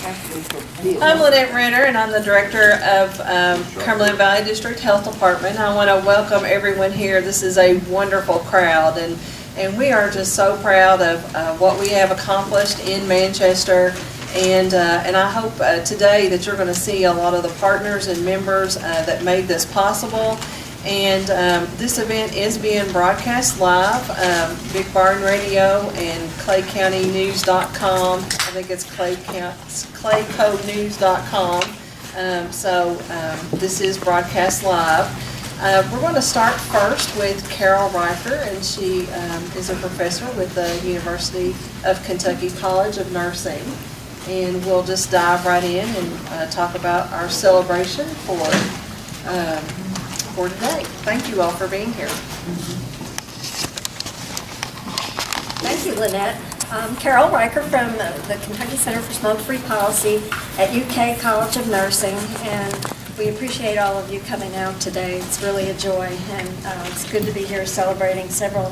I'm Lynette Renner, and I'm the director of Cumberland Valley District Health Department. I want to welcome everyone here. This is a wonderful crowd, and we are just so proud of what we have accomplished in Manchester. And I hope today that you're going to see a lot of the partners and members that made this possible. And this event is being broadcast live, Big Barn Radio and ClayCountyNews.com. I think it's ClayCodeNews.com. So this is broadcast live. We're going to start first with Carol Riker, and she is a professor with the University of Kentucky College of Nursing. And we'll just dive right in and talk about our celebration for today. Thank you all for being here. Thank you, Lynette. I'm Carol Riker from the Kentucky Center for Smoke-Free Policy at UK College of Nursing, and we appreciate all of you coming out today. It's really a joy, and it's good to be here celebrating several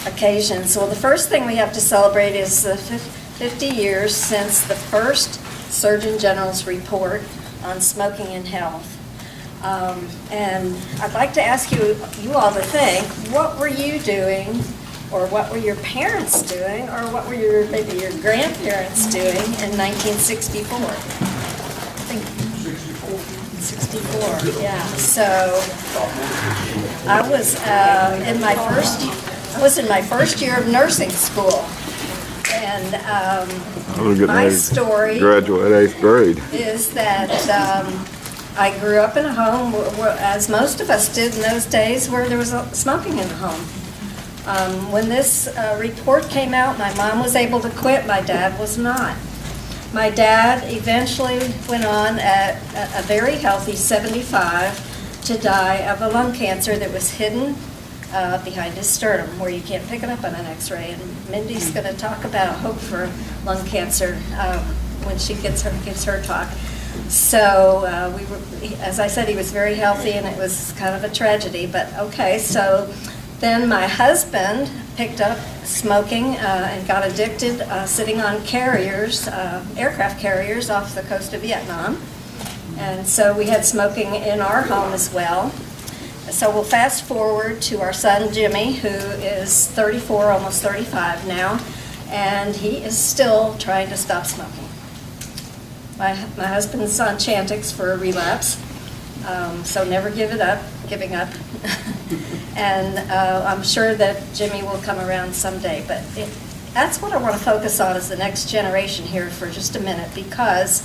occasions. So the first thing we have to celebrate is the 50 years since the first Surgeon General's report on smoking and health. And I'd like to ask you all to think, what were you doing, or what were your parents doing, or what were maybe your grandparents doing in 1964? I think 64, yeah. So I was in my first year of nursing school. And my story graduate 8th grade is that I grew up in a home, as most of us did in those days, where there was smoking in the home. When this report came out, my mom was able to quit, my dad was not. My dad eventually went on at a very healthy 75 to die of a lung cancer that was hidden behind his sternum, where you can't pick it up on an x-ray. And Mindy's going to talk about hope for lung cancer when she gives her talk. So as I said, he was very healthy, and it was kind of a tragedy, but okay. So then my husband picked up smoking and got addicted sitting on carriers, aircraft carriers off the coast of Vietnam. And so we had smoking in our home as well. So we'll fast forward to our son Jimmy, who is 34, almost 35 now, and he is still trying to stop smoking. My husband's on Chantix for a relapse, so never giving up. And I'm sure that Jimmy will come around someday, but that's what I want to focus on, is the next generation here for just a minute, because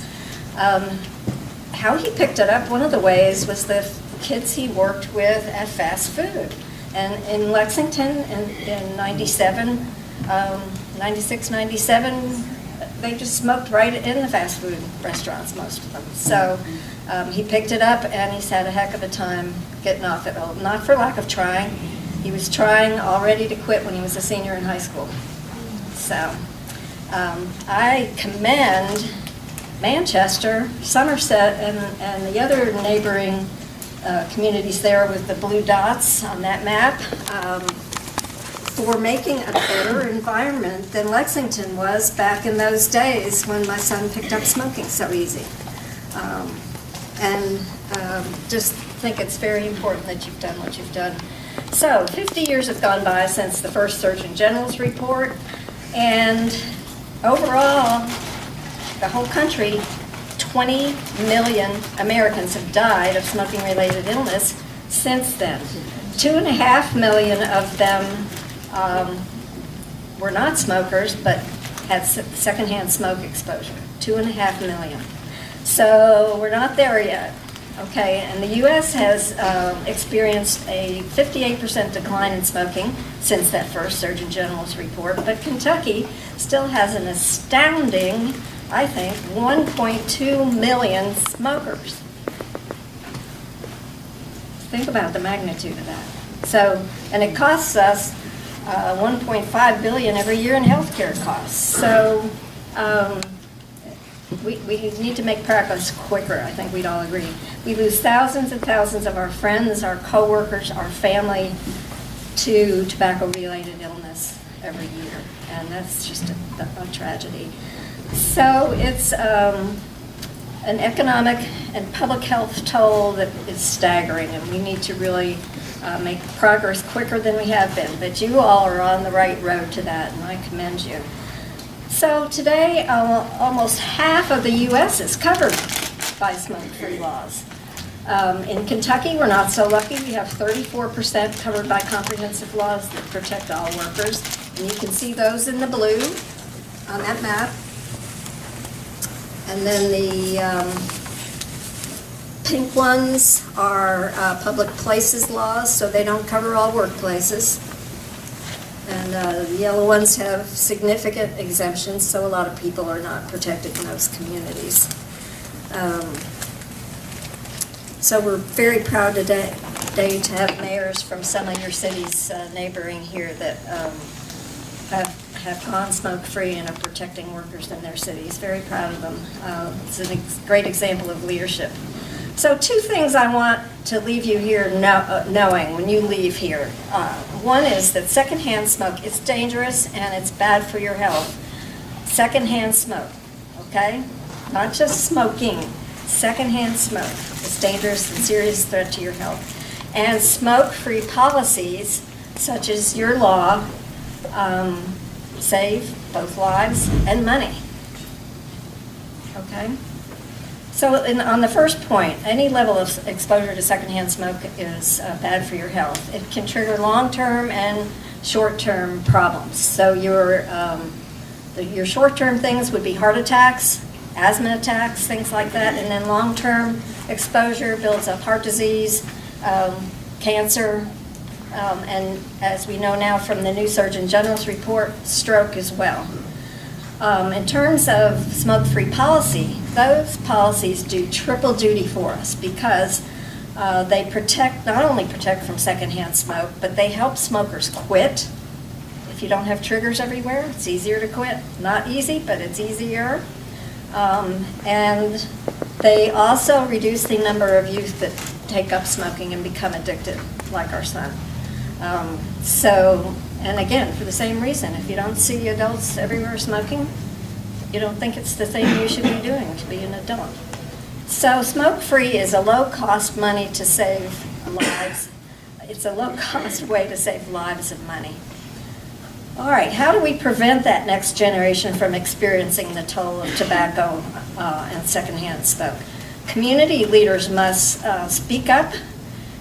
how he picked it up, one of the ways was the kids he worked with at fast food. And in Lexington in 97, 96, 97, they just smoked right in the fast food restaurants, most of them. So he picked it up, and he's had a heck of a time getting off it. Well, not for lack of trying. He was trying already to quit when he was a senior in high school. So I commend Manchester, Somerset, and the other neighboring communities there with the blue dots on that map for making a better environment than Lexington was back in those days when my son picked up smoking so easy. Just think it's very important that you've done what you've done. So 50 years have gone by since the first Surgeon General's report, and overall, the whole country, 20 million Americans have died of smoking-related illness since then. 2.5 million of them were not smokers, but had secondhand smoke exposure. 2.5 million. So we're not there yet. Okay, and the U.S. has experienced a 58% decline in smoking since that first Surgeon General's report, but Kentucky still has an astounding, I think, 1.2 million smokers. Think about the magnitude of that. So, and it costs us $1.5 billion every year in healthcare costs. So we need to make progress quicker, I think we'd all agree. We lose thousands and thousands of our friends, our coworkers, our family to tobacco-related illness every year, and that's just a tragedy. So it's an economic and public health toll that is staggering, and we need to really make progress quicker than we have been. But you all are on the right road to that, and I commend you. So today, almost half of the U.S. is covered by smoke-free laws. In Kentucky, we're not so lucky. We have 34% covered by comprehensive laws that protect all workers. And you can see those in the blue on that map. And then the pink ones are public places laws, so they don't cover all workplaces. And the yellow ones have significant exemptions, so a lot of people are not protected in those communities. So we're very proud today to have mayors from some of your cities neighboring here that have gone smoke-free and are protecting workers in their cities. Very proud of them. It's a great example of leadership. So 2 things I want to leave you here knowing when you leave here. One is that secondhand smoke is dangerous and it's bad for your health. Secondhand smoke, okay? Not just smoking. Secondhand smoke is dangerous and serious threat to your health. And smoke-free policies, such as your law, save both lives and money. Okay? So on the first point, any level of exposure to secondhand smoke is bad for your health. It can trigger long-term and short-term problems. So your short-term things would be heart attacks, asthma attacks, things like that, and then long-term exposure builds up heart disease, cancer, and as we know now from the new Surgeon General's report, stroke as well. In terms of smoke-free policy, those policies do triple duty for us because they not only protect from secondhand smoke, but they help smokers quit. If you don't have triggers everywhere, it's easier to quit. Not easy, but it's easier. And they also reduce the number of youth that take up smoking and become addicted, like our son. And again, for the same reason, if you don't see adults everywhere smoking, you don't think it's the thing you should be doing to be an adult. So smoke-free is a low-cost money to save lives. It's a low-cost way to save lives and money. All right, how do we prevent that next generation from experiencing the toll of tobacco and secondhand smoke? Community leaders must speak up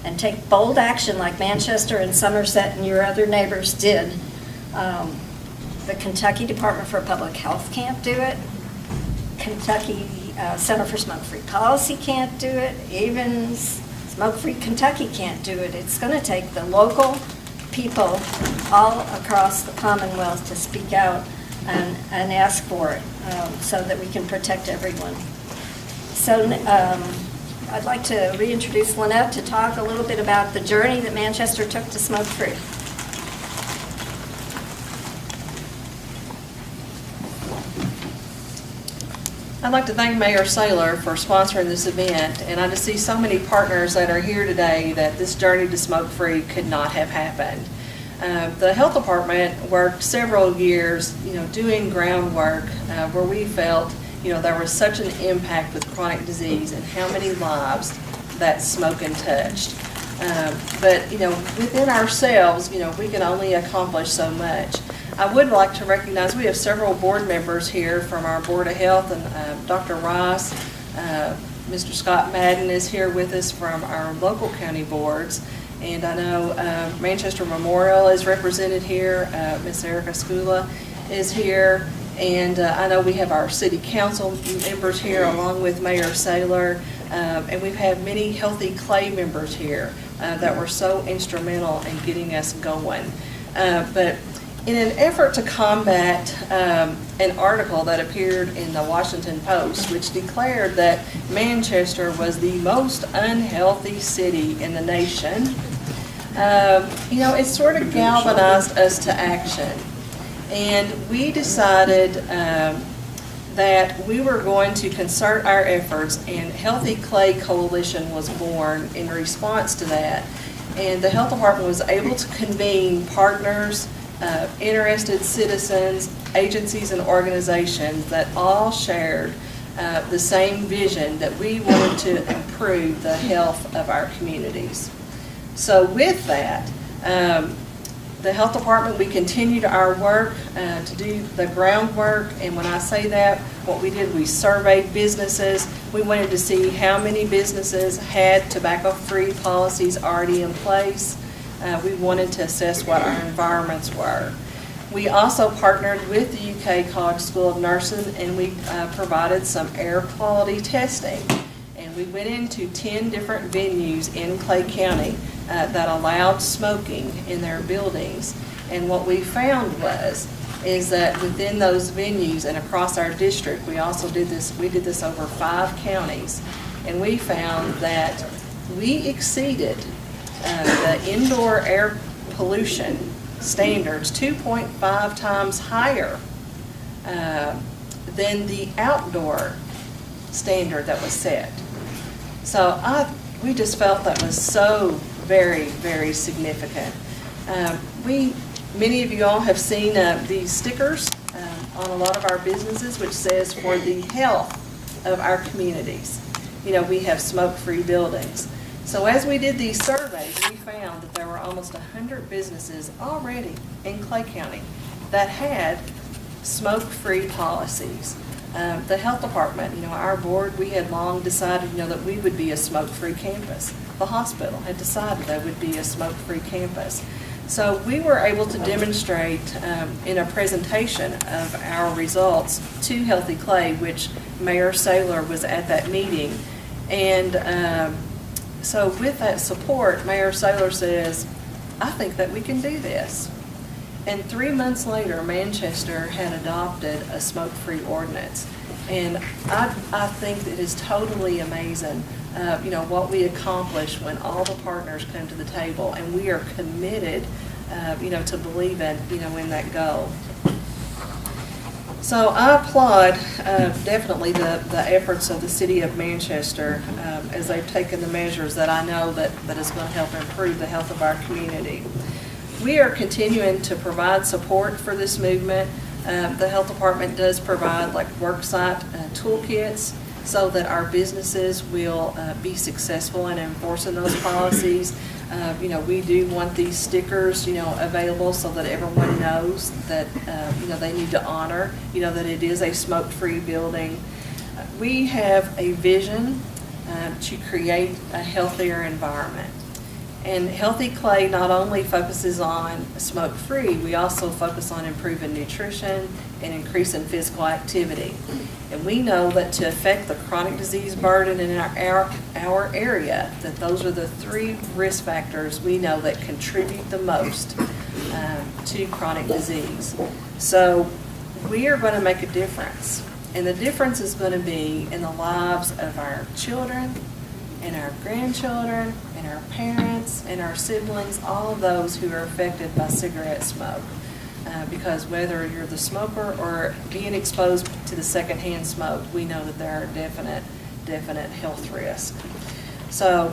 and take bold action like Manchester and Somerset and your other neighbors did. The Kentucky Department for Public Health can't do it. Kentucky Center for Smoke-Free Policy can't do it. Even Smoke-Free Kentucky can't do it. It's going to take the local people all across the Commonwealth to speak out and ask for it so that we can protect everyone. So I'd like to reintroduce Lynette to talk a little bit about the journey that Manchester took to smoke-free. I'd like to thank Mayor Saylor for sponsoring this event, and I just see so many partners that are here today that this journey to smoke-free could not have happened. The health department worked several years, doing groundwork where we felt, there was such an impact with chronic disease and how many lives that smoking touched. But within ourselves, we can only accomplish so much. I would like to recognize we have several board members here from our Board of Health, and Dr. Ross, Mr. Scott Madden is here with us from our local county boards, and I know Manchester Memorial is represented here. Miss Erica Skula is here, and I know we have our city council members here along with Mayor Saylor, and we've had many Healthy Clay members here that were so instrumental in getting us going. But in an effort to combat an article that appeared in the Washington Post, which declared that Manchester was the most unhealthy city in the nation, it sort of galvanized us to action. And we decided that we were going to concert our efforts, and Healthy Clay Coalition was born in response to that. And the health department was able to convene partners, interested citizens, agencies, and organizations that all shared the same vision that we wanted to improve the health of our communities. So with that, the health department, we continued our work to do the groundwork, and when I say that, what we did, we surveyed businesses. We wanted to see how many businesses had tobacco-free policies already in place. We wanted to assess what our environments were. We also partnered with the UK College School of Nursing, and we provided some air quality testing. And we went into 10 different venues in Clay County that allowed smoking in their buildings. And what we found is that within those venues and across our district, we did this over 5 counties, and we found that we exceeded the indoor air pollution standards 2.5 times higher than the outdoor standard that was set. So we just felt that was so very, very significant. Many of you all have seen these stickers on a lot of our businesses, which says for the health of our communities. You know, we have smoke-free buildings. So as we did these surveys, we found that there were almost 100 businesses already in Clay County that had smoke-free policies. The health department, our board, we had long decided, that we would be a smoke-free campus. The hospital had decided that would be a smoke-free campus. So we were able to demonstrate in a presentation of our results to Healthy Clay, which Mayor Saylor was at that meeting. And so with that support, Mayor Saylor says, I think that we can do this. And 3 months later, Manchester had adopted a smoke-free ordinance. And I think that it is totally amazing, what we accomplish when all the partners come to the table. And we are committed, to believe in that goal. So I applaud definitely the efforts of the city of Manchester as they've taken the measures that I know that is going to help improve the health of our community. We are continuing to provide support for this movement. The health department does provide worksite toolkits so that our businesses will be successful in enforcing those policies. We do want these stickers, available so that everyone knows that, they need to honor, that it is a smoke-free building. We have a vision to create a healthier environment. And Healthy Clay not only focuses on smoke-free, we also focus on improving nutrition and increasing physical activity. And we know that to affect the chronic disease burden in our area, that those are the 3 risk factors we know that contribute the most to chronic disease. So we are going to make a difference. And the difference is going to be in the lives of our children, and our grandchildren, and our parents, and our siblings, all of those who are affected by cigarette smoke. Because whether you're the smoker or being exposed to the secondhand smoke, we know that there are definite health risks. So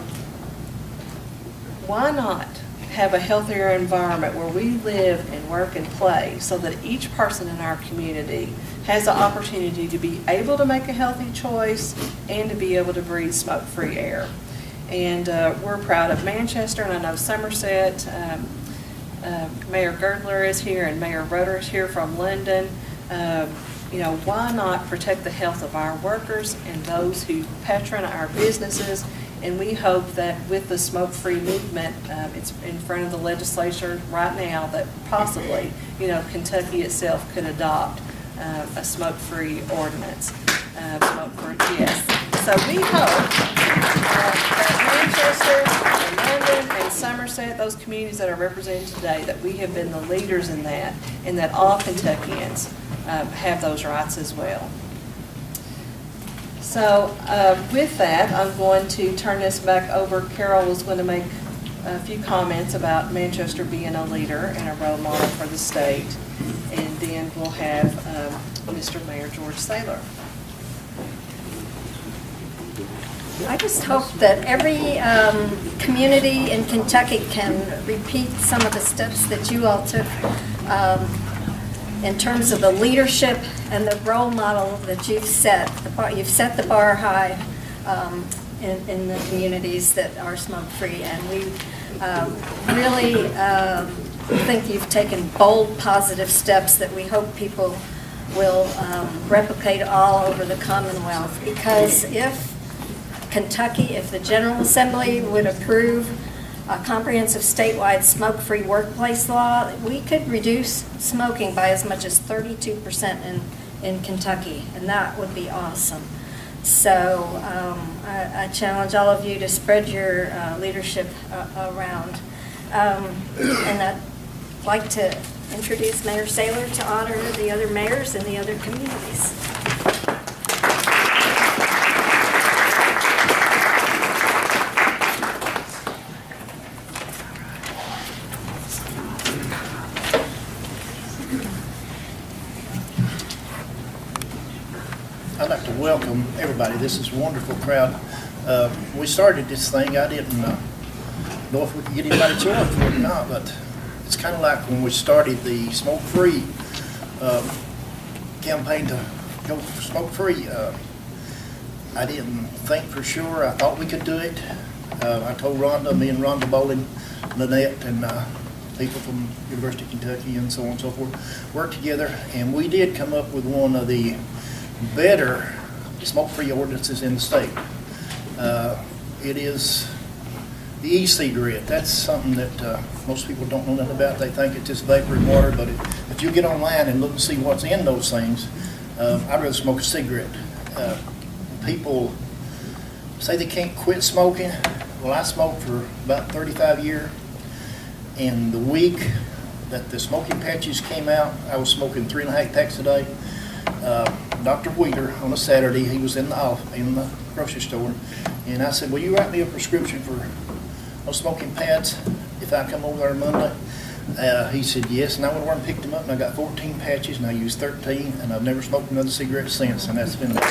why not have a healthier environment where we live and work and play so that each person in our community has the opportunity to be able to make a healthy choice and to be able to breathe smoke-free air. And we're proud of Manchester, and I know Somerset. Mayor Girdler is here and Mayor Roeder is here from London. Why not protect the health of our workers and those who patron our businesses? And we hope that with the smoke-free movement, it's in front of the legislature right now, that possibly, Kentucky itself could adopt a smoke-free ordinance. Smoke-free, yes. So we hope that Manchester and London and Somerset, those communities that are represented today, that we have been the leaders in that, and that all Kentuckians have those rights as well. So with that, I'm going to turn this back over. Carol was going to make a few comments about Manchester being a leader and a role model for the state. And then we'll have Mr. Mayor George Saylor. I just hope that every community in Kentucky can repeat some of the steps that you all took in terms of the leadership and the role model that you've set. You've set the bar high in the communities that are smoke-free, and we really think you've taken bold, positive steps that we hope people will replicate all over the Commonwealth. Because if Kentucky, if the General Assembly would approve a comprehensive statewide smoke-free workplace law, we could reduce smoking by as much as 32% in Kentucky, and that would be awesome. So I challenge all of you to spread your leadership around. And I'd like to introduce Mayor Saylor to honor the other mayors in the other communities. I'd like to welcome everybody. This is a wonderful crowd. We started this thing. I didn't know if we could get anybody to join for it or not, but it's kind of like when we started the smoke-free campaign to go smoke-free. I didn't think for sure. I thought we could do it. I told Rhonda, me and Rhonda Bowling, Lynette, and people from University of Kentucky and so on and so forth, worked together, and we did come up with one of the better smoke-free ordinances in the state. It is the e-cigarette. That's something that most people don't know nothing about. They think it's just vapor and water, but if you get online and look and see what's in those things, I'd rather smoke a cigarette. People say they can't quit smoking. Well, I smoked for about 35 years, and the week that the smoking patches came out, I was smoking 3.5 packs a day. Dr. Wheeler, on a Saturday, he was in the grocery store, and I said, will you write me a prescription for no smoking pads if I come over there Monday? He said yes, and I went over and picked them up, and I got 14 patches, and I used 13, and I've never smoked another cigarette since, and that's been... All right.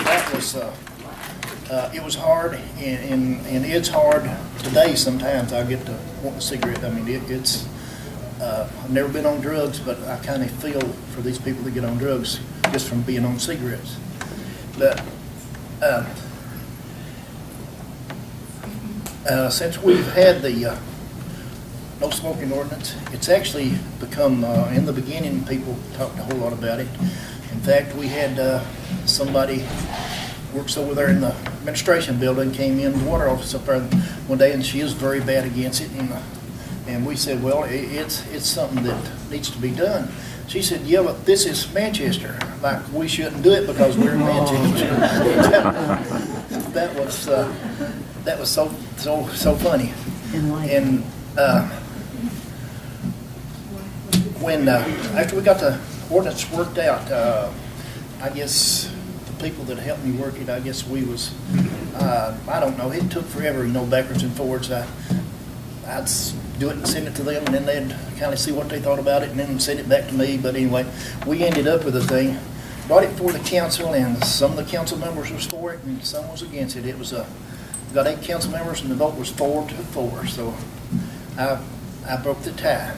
That was, it was hard, and it's hard today sometimes. I get to want a cigarette. I mean, it's... I've never been on drugs, but I kind of feel for these people that get on drugs just from being on cigarettes. But since we've had the no smoking ordinance, it's actually become, in the beginning, people talked a whole lot about it. In fact, we had somebody works over there in the administration building, came in, the water office up there one day, and she is very bad against it. And we said, well, it's something that needs to be done. She said, yeah, but this is Manchester. Like, we shouldn't do it because we're in Manchester. that was so funny. And when after we got the ordinance worked out, I guess the people that helped me work it, I guess we was, I don't know, it took forever, backwards and forwards. I'd do it and send it to them, and then they'd kind of see what they thought about it, and then send it back to me. But anyway, we ended up with a thing, brought it before the council, and some of the council members was for it, and some was against it. It was we got 8 council members, and the vote was 4-4. So I broke the tie,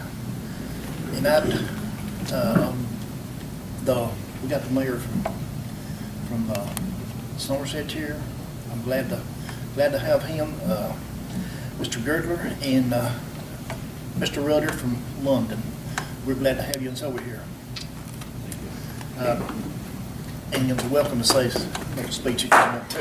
and we got the mayor from Somerset here. I'm glad to have him. Mr. Girdler and Mr. Rudder from London. We're glad to have you over here. And you're welcome to say a speech if you want to.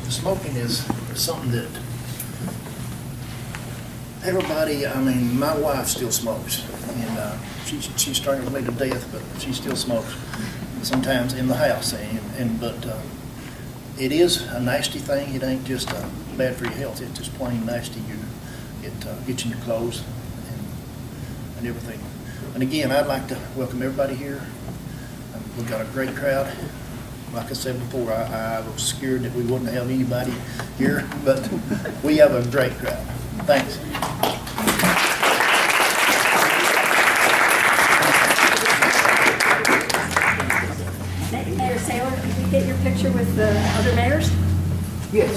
Smoking is something that everybody, I mean, my wife still smokes, and she's strangled me to death, but she still smokes sometimes in the house. But it is a nasty thing. It ain't just bad for your health. It's just plain nasty. It gets in your clothes and everything. And again, I'd like to welcome everybody here. We've got a great crowd. Like I said before, I was scared that we wouldn't have anybody here, but we have a great crowd. Thanks.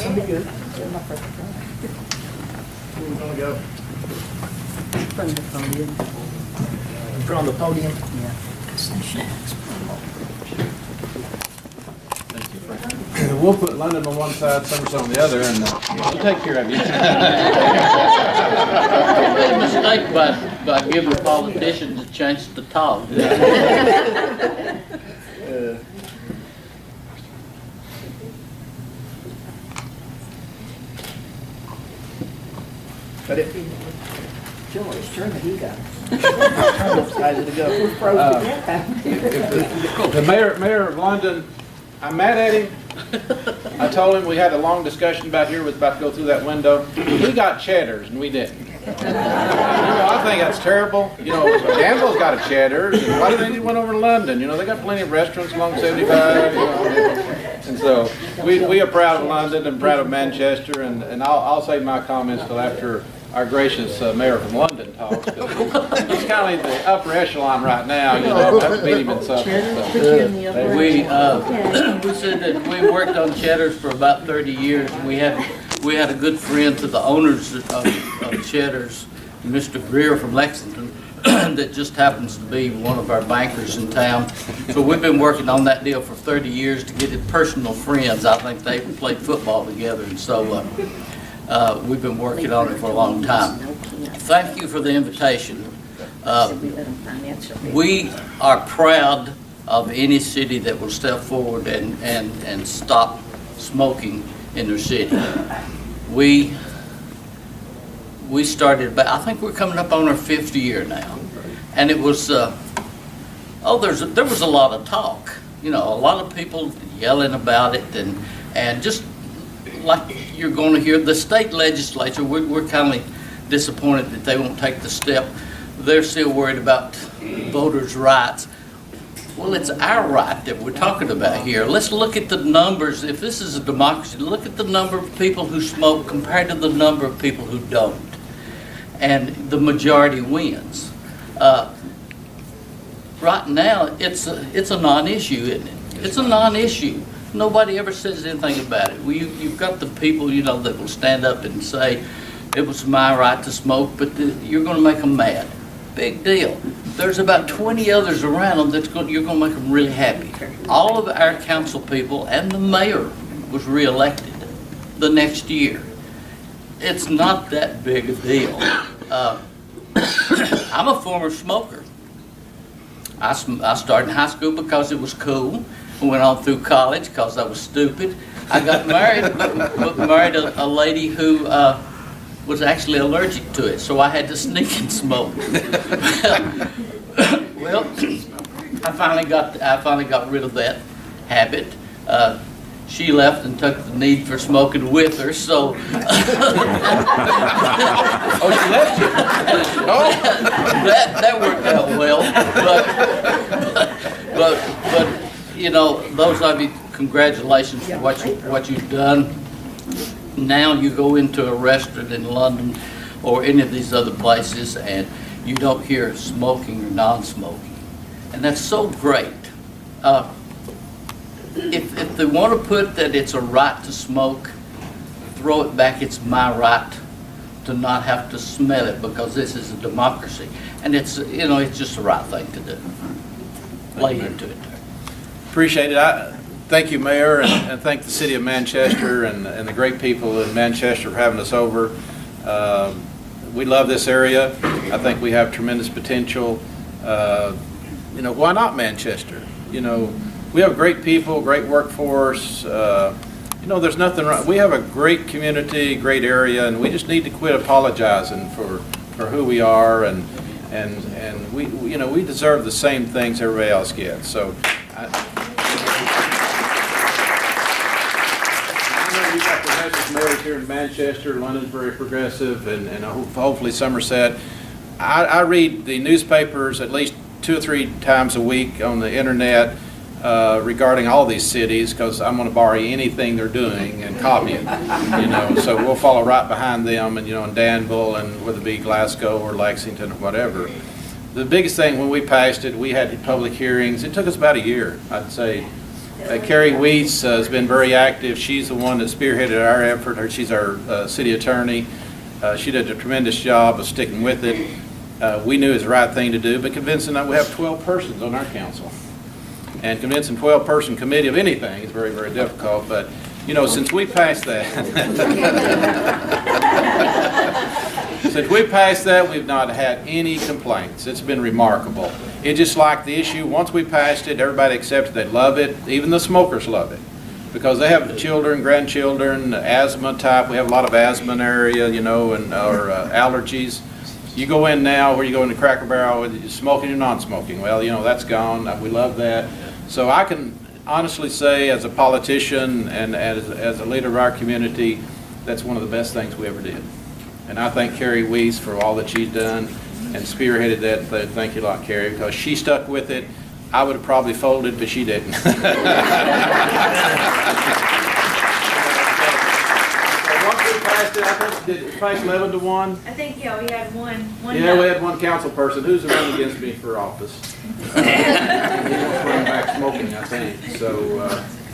It'll be good. Where you gonna go? From the podium. From the podium? We'll put London on one side, Somerset on the other, and we'll take care of you. Made a mistake by giving politicians a chance to talk. But it, George, turn the heat up. excited to go. We're frozen to death. The mayor of London, I'm mad at him. I told him we had a long discussion about here, was about to go through that window. He got Cheddar's and we didn't. I think that's terrible. Danville's got a Cheddar's, and why do they need one over in London? They got plenty of restaurants along 75, And so we are proud of London and proud of Manchester, and I'll save my comments till after our gracious mayor from London talks. He's kind of in the upper echelon right now, I haven't beat him in something. We said that we worked on Cheddar's for about 30 years. We had a good friend to the owners of Cheddar's, Mr. Greer from Lexington, that just happens to be one of our bankers in town. So we've been working on that deal for 30 years to get it personal friends. I think they played football together, and so we've been working on it for a long time. Thank you for the invitation. We are proud of any city that will step forward and stop smoking in their city. We started, but I think we're coming up on our 5th year now, and it was there was a lot of talk, a lot of people yelling about it, and just like you're going to hear the state legislature, we're kind of disappointed that they won't take the step. They're still worried about voters' rights. Well, it's our right that we're talking about here. Let's look at the numbers. If this is a democracy, look at the number of people who smoke compared to the number of people who don't. And the majority wins. Right now, it's a non-issue, isn't it? It's a non-issue. Nobody ever says anything about it. You've got the people, that will stand up and say, it was my right to smoke, but you're going to make them mad. Big deal. There's about 20 others around them you're going to make them really happy. All of our council people and the mayor was reelected the next year. It's not that big a deal. I'm a former smoker. I started in high school because it was cool. I went on through college because I was stupid. I got married, but married a lady who was actually allergic to it, so I had to sneak and smoke. Well, I finally got rid of that habit. She left and took the need for smoking with her, so. Oh, she left you? Oh. That worked out well, but those of you, congratulations for what you've done. Now you go into a restaurant in London or any of these other places, and you don't hear smoking or non-smoking, and that's so great. If they want to put that it's a right to smoke, throw it back, it's my right to not have to smell it because this is a democracy. And it's just the right thing to do. Lay into it. Appreciate it. Thank you, Mayor, and thank the City of Manchester and the great people in Manchester for having us over. We love this area. I think we have tremendous potential. Why not Manchester? We have great people, great workforce. There's nothing wrong. We have a great community, great area, and we just need to quit apologizing for who we are, and we deserve the same things everybody else gets. So I know you got the message mayors here in Manchester. London's very progressive, and hopefully Somerset. I read the newspapers at least 2 or 3 times a week on the internet. Regarding all these cities, because I'm going to borrow anything they're doing and copy it, so we'll follow right behind them, and in Danville, and whether it be Glasgow or Lexington or whatever. The biggest thing when we passed it, we had public hearings. It took us about a year, I'd say, Carrie Weiss has been very active. She's the one that spearheaded our effort. She's our city attorney. She did a tremendous job of sticking with it. We knew it was the right thing to do, but convincing that we have 12 persons on our council. And convincing 12-person committee of anything is very, very difficult. But, you know, since we passed that, we've not had any complaints. It's been remarkable. It's just like the issue, once we passed it, everybody accepted they love it. Even the smokers love it because they have children, grandchildren, asthma type. We have a lot of asthma in the area, you know, and or allergies. You go in now, where you go into Cracker Barrel, you're smoking or non-smoking. Well, you know, that's gone. We love that. So I can honestly say, as a politician and as a leader of our community, that's one of the best things we ever did. And I thank Carrie Weiss for all that she's done and spearheaded that. Thank you a lot, Carrie, because she stuck with it. I would have probably folded, but she didn't. Once we passed it, I think, did it pass 11-1? I think, yeah, we had one. Yeah, we had one council person who's running against me for office. He wants to bring back smoking, I think. So,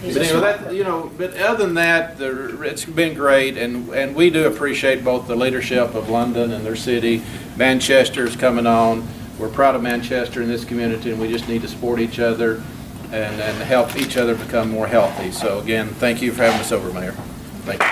but anyway, that, you know, but other than that, it's been great, and we do appreciate both the leadership of London and their city. Manchester's coming on. We're proud of Manchester in this community, and we just need to support each other and help each other become more healthy. So again, thank you for having us over, Mayor. Thank you.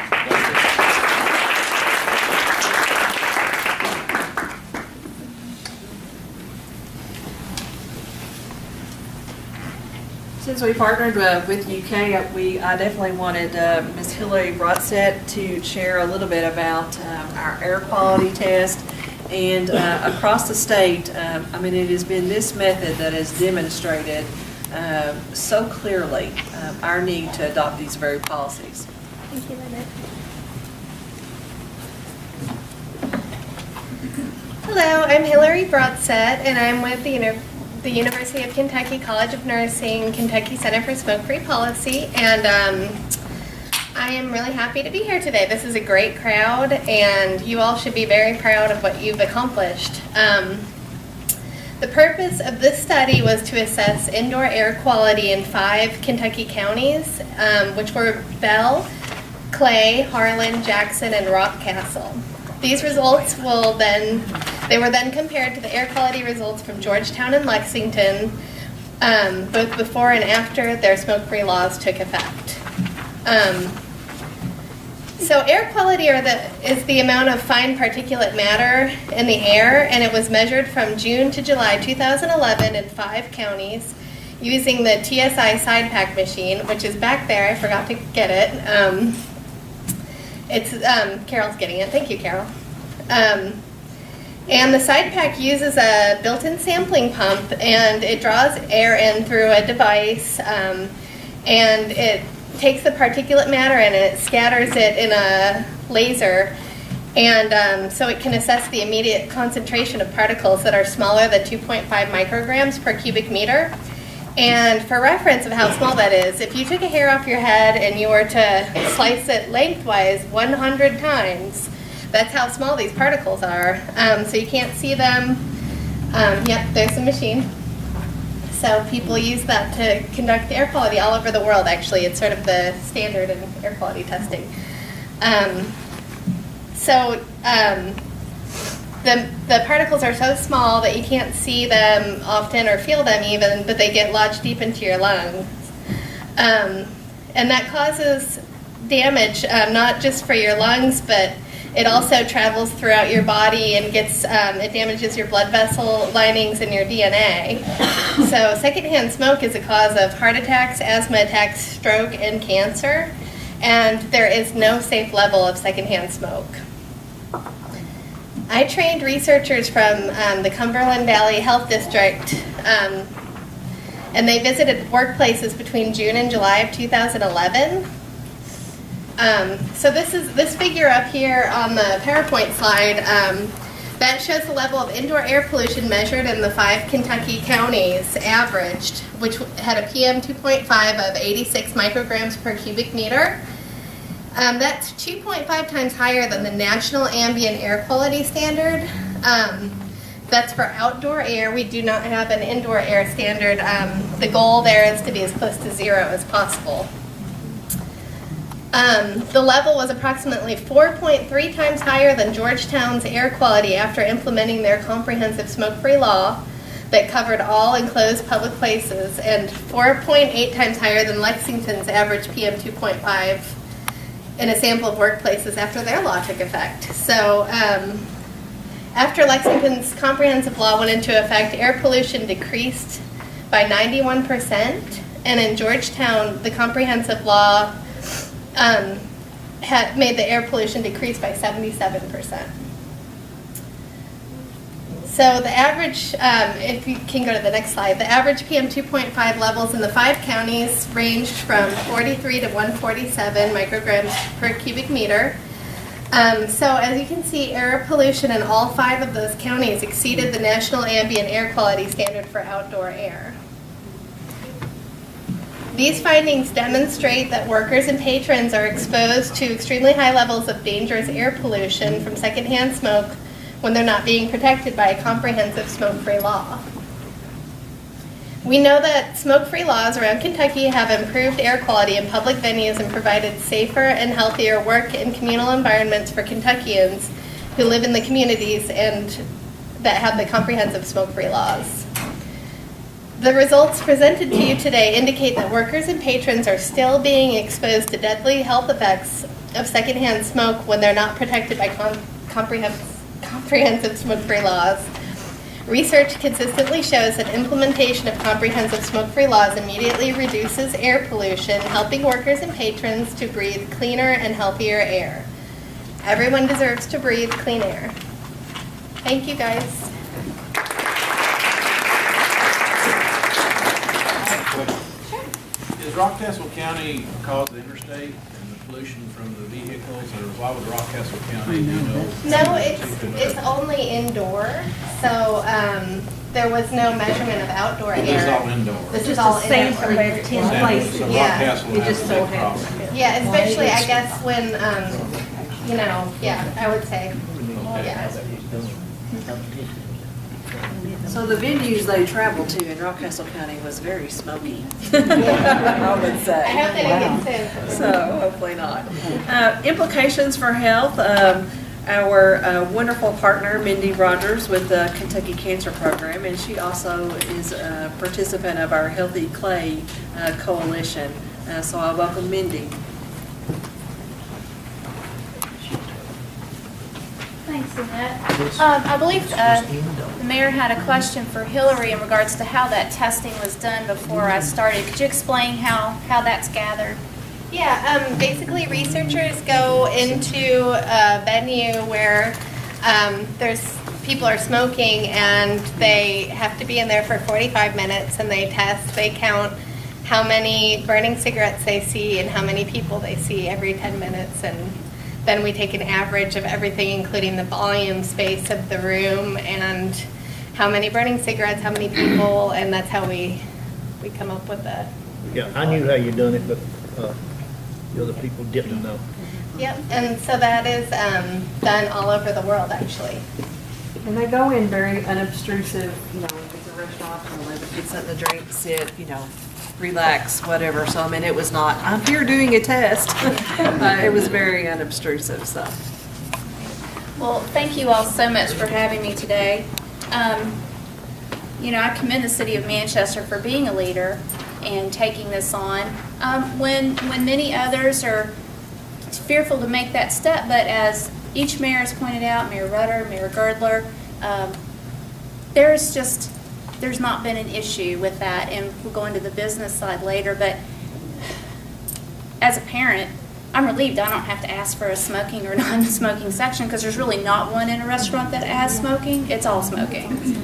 Since we partnered with UK, I definitely wanted Ms. Hillary Brotzett to share a little bit about our air quality test. And across the state, I mean, it has been this method that has demonstrated so clearly our need to adopt these very policies. Thank you, Linda. Hello, I'm Hillary Brotzett, and I'm with the University of Kentucky College of Nursing, Kentucky Center for Smoke-Free Policy, and I am really happy to be here today. This is a great crowd, and you all should be very proud of what you've accomplished. The purpose of this study was to assess indoor air quality in 5 Kentucky counties, which were Bell, Clay, Harlan, Jackson, and Rockcastle. These results were then compared to the air quality results from Georgetown and Lexington, both before and after their smoke-free laws took effect. So air quality is the amount of fine particulate matter in the air, and it was measured from June to July 2011 in 5 counties using the TSI side pack machine, which is back there. I forgot to get it. Carol's getting it. Thank you, Carol. And the side pack uses a built-in sampling pump, and it draws air in through a device, and it takes the particulate matter and it scatters it in a laser, and so it can assess the immediate concentration of particles that are smaller than 2.5 micrograms per cubic meter. And for reference of how small that is, if you took a hair off your head and you were to slice it lengthwise 100 times, that's how small these particles are. So you can't see them. Yep, there's the machine. So people use that to conduct air quality all over the world, actually. It's sort of the standard in air quality testing. The particles are so small that you can't see them often or feel them even, but they get lodged deep into your lungs. And that causes damage, not just for your lungs, but it also travels throughout your body and it damages your blood vessel linings and your DNA. So secondhand smoke is a cause of heart attacks, asthma attacks, stroke, and cancer. And there is no safe level of secondhand smoke. I trained researchers from the Cumberland Valley Health District, and they visited workplaces between June and July of 2011. So this figure up here on the PowerPoint slide, that shows the level of indoor air pollution measured in the 5 Kentucky counties averaged, which had a PM 2.5 of 86 micrograms per cubic meter. That's 2.5 times higher than the National Ambient Air Quality Standard. That's for outdoor air. We do not have an indoor air standard. The goal there is to be as close to zero as possible. The level was approximately 4.3 times higher than Georgetown's air quality after implementing their comprehensive smoke-free law that covered all enclosed public places, and 4.8 times higher than Lexington's average PM 2.5 in a sample of workplaces after their law took effect. So after Lexington's comprehensive law went into effect, air pollution decreased by 91%, and in Georgetown, the comprehensive law had made the air pollution decrease by 77%. So the average, if you can go to the next slide, the average PM 2.5 levels in the 5 counties ranged from 43 to 147 micrograms per cubic meter. So as you can see, air pollution in all 5 of those counties exceeded the national ambient air quality standard for outdoor air. These findings demonstrate that workers and patrons are exposed to extremely high levels of dangerous air pollution from secondhand smoke when they're not being protected by a comprehensive smoke-free law. We know that smoke-free laws around Kentucky have improved air quality in public venues and provided safer and healthier work and communal environments for Kentuckians who live in the communities and that have the comprehensive smoke-free laws. The results presented to you today indicate that workers and patrons are still being exposed to deadly health effects of secondhand smoke when they're not protected by comprehensive smoke-free laws. Research consistently shows that implementation of comprehensive smoke-free laws immediately reduces air pollution, helping workers and patrons to breathe cleaner and healthier air. Everyone deserves to breathe clean air. Thank you, guys. Is Rockcastle County cause the interstate and the pollution from the vehicles, or why would Rockcastle County, you know? No, it's only indoor, so there was no measurement of outdoor This is all air. indoor. This is all Same indoor. from every 10 places. So Yeah. Rockcastle It has just a so big happens. problem. Yeah, especially I guess when, you know, yeah, I would say, yeah. So the venues they traveled to in Rockcastle County was very smoky, I would say. I hope they didn't get sued. So hopefully not. Implications for health. Our wonderful partner, Mindy Rogers, with the Kentucky Cancer Program, and she also is a participant of our Healthy Clay Coalition. So I welcome Mindy. Thanks, Annette. I believe the mayor had a question for Hillary in regards to how that testing was done before I started. Could you explain how that's gathered? Yeah, basically researchers go into a venue where people are smoking and they have to be in there for 45 minutes and they test, they count how many burning cigarettes they see and how many people they see every 10 minutes, and then we take an average of everything, including the volume, space of the room, and how many burning cigarettes, how many people, and that's how we come up with the. Yeah, I knew how you done it, but the other people didn't know. Yep, and so that is done all over the world, actually. And they go in very unobtrusive, you know, if it's a restaurant, and they get something to drink, sit, you know, relax, whatever. So, I mean, it was not, I'm here doing a test. It was very unobtrusive, so. Well, thank you all so much for having me today. You know, I commend the city of Manchester for being a leader and taking this on. When many others are fearful to make that step, but as each mayor has pointed out, Mayor Rutter, Mayor Girdler, there's not been an issue with that, and we'll go into the business side later, but as a parent, I'm relieved I don't have to ask for a smoking or non-smoking section, because there's really not one in a restaurant that has smoking. It's all smoking.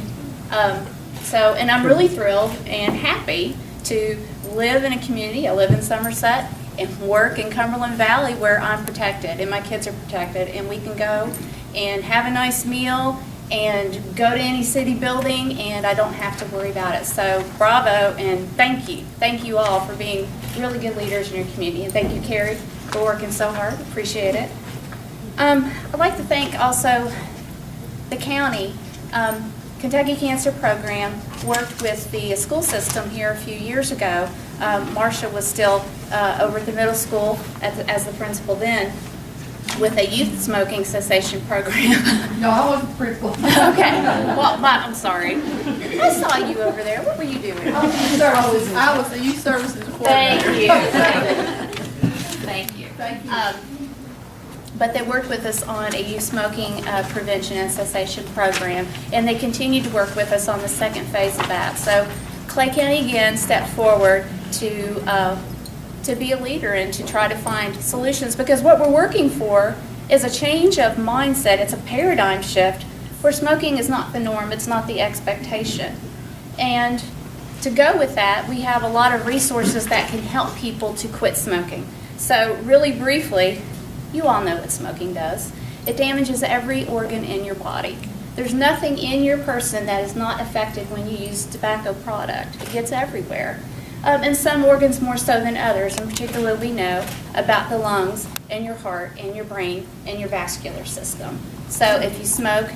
And I'm really thrilled and happy to live in a community. I live in Somerset and work in Cumberland Valley where I'm protected and my kids are protected, and we can go and have a nice meal and go to any city building, and I don't have to worry about it. So bravo, and thank you. Thank you all for being really good leaders in your community. And thank you, Carrie, for working so hard. Appreciate it. I'd like to thank also the county. Kentucky Cancer Program worked with the school system here a few years ago. Marcia was still over at the middle school as the principal then, with a youth smoking cessation program. No, I wasn't principal. Okay, well, I'm sorry. I saw you over there. What were you doing? I was the youth services coordinator. Thank you. Thank you. Thank you. But they worked with us on a youth smoking prevention and cessation program, and they continue to work with us on the second phase of that. So Clay County again stepped forward to be a leader and to try to find solutions, because what we're working for is a change of mindset. It's a paradigm shift where smoking is not the norm, it's not the expectation. And to go with that, we have a lot of resources that can help people to quit smoking. So really briefly, you all know what smoking does. It damages every organ in your body. There's nothing in your person that is not affected when you use tobacco product. It gets everywhere. And some organs more so than others. In particular, we know about the lungs and your heart and your brain and your vascular system. So if you smoke,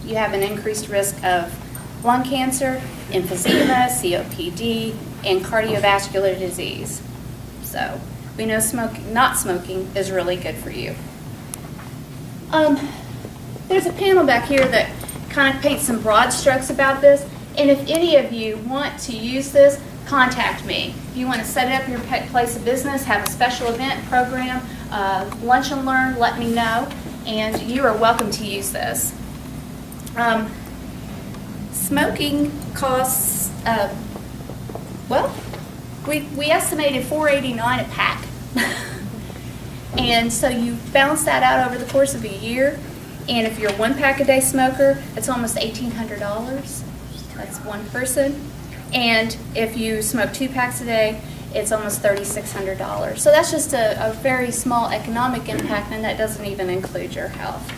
you have an increased risk of lung cancer, emphysema, COPD, and cardiovascular disease. So we know not smoking is really good for you. There's a panel back here that kind of paints some broad strokes about this. And if any of you want to use this, contact me. If you want to set it up in your place of business, have a special event program, lunch and learn, let me know. And you are welcome to use this. Smoking costs, well, we estimated $4.89 a pack. And so you balance that out over the course of a year. And if you're a 1 pack a day smoker, it's almost $1,800. That's one person. And if you smoke 2 packs a day, it's almost $3,600. So that's just a very small economic impact, and that doesn't even include your health.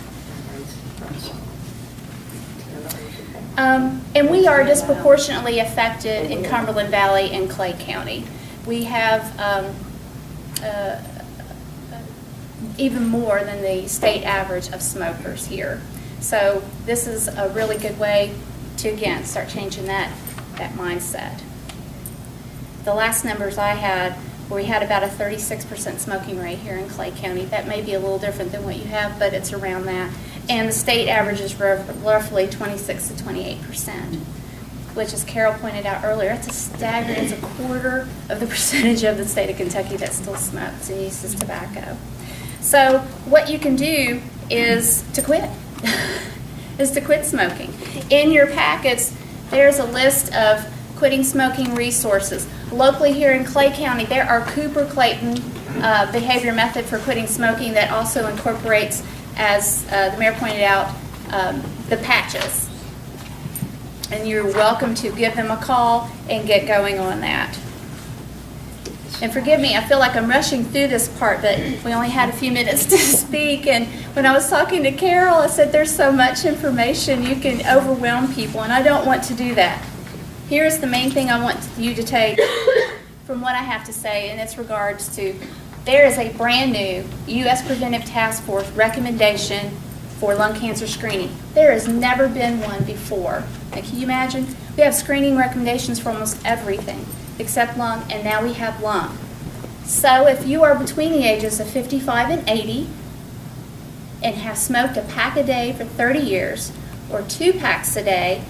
And we are disproportionately affected in Cumberland Valley and Clay County. We have even more than the state average of smokers here. So this is a really good way to, again, start changing that mindset. The last numbers I had, we had about a 36% smoking rate here in Clay County. That may be a little different than what you have, but it's around that. And the state average is roughly 26 to 28%, which, as Carol pointed out earlier, it's a staggering, it's a quarter of the percentage of the state of Kentucky that still smokes and uses tobacco. So what you can do is to quit, is to quit smoking. In your packets, there's a list of quitting smoking resources. Locally here in Clay County, there are Cooper-Clayton behavior method for quitting smoking that also incorporates, as the mayor pointed out, the patches. And you're welcome to give them a call and get going on that. And forgive me, I feel like I'm rushing through this part, but we only had a few minutes to speak. And when I was talking to Carol, I said there's so much information, you can overwhelm people, and I don't want to do that. Here's the main thing I want you to take from what I have to say, and it's regards to, there is a brand new U.S. Preventive Task Force recommendation for lung cancer screening. There has never been one before. Now, can you imagine? We have screening recommendations for almost everything except lung, and now we have lung. So if you are between the ages of 55 and 80 and have smoked a pack a day for 30 years or 2 packs a day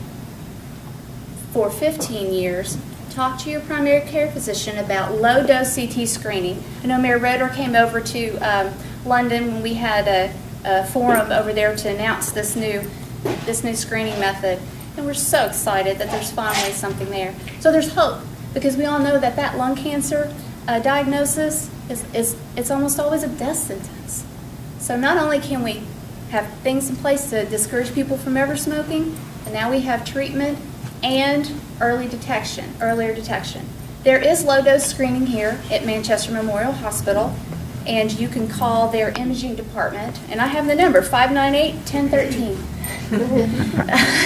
for 15 years, talk to your primary care physician about low-dose CT screening. I know Mayor Roeder came over to London when we had a forum over there to announce this new screening method, and we're so excited that there's finally something there. So there's hope, because we all know that lung cancer diagnosis it's almost always a death sentence. So not only can we have things in place to discourage people from ever smoking, and now we have treatment and earlier detection. There is low-dose screening here at Manchester Memorial Hospital, and you can call their imaging department, and I have the number, 598-1013.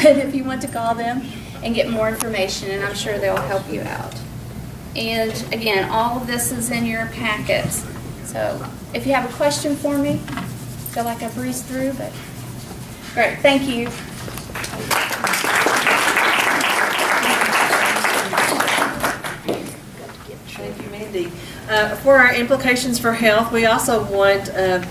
And if you want to call them and get more information, and I'm sure they'll help you out. And again, all of this is in your packets. So if you have a question for me, I feel like I breezed through, but great, thank you. For our implications for health, we also want a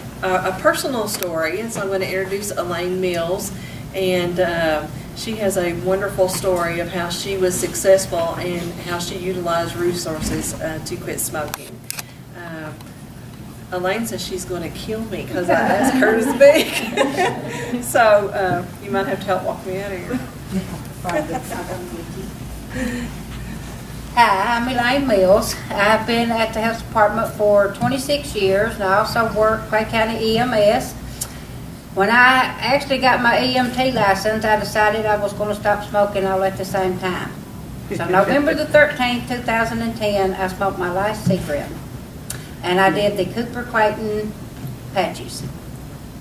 personal story, and so I'm going to introduce Elaine Mills, and she has a wonderful story of how she was successful and how she utilized resources to quit smoking. Elaine says she's going to kill me because I asked her to speak. So you might have to help walk me out of here. Hi, I'm Elaine Mills. I've been at the health department for 26 years, and I also work Clay County EMS. When I actually got my EMT license, I decided I was going to stop smoking all at the same time. So November the 13th, 2010, I smoked my last cigarette. And I did the Cooper Clayton patches.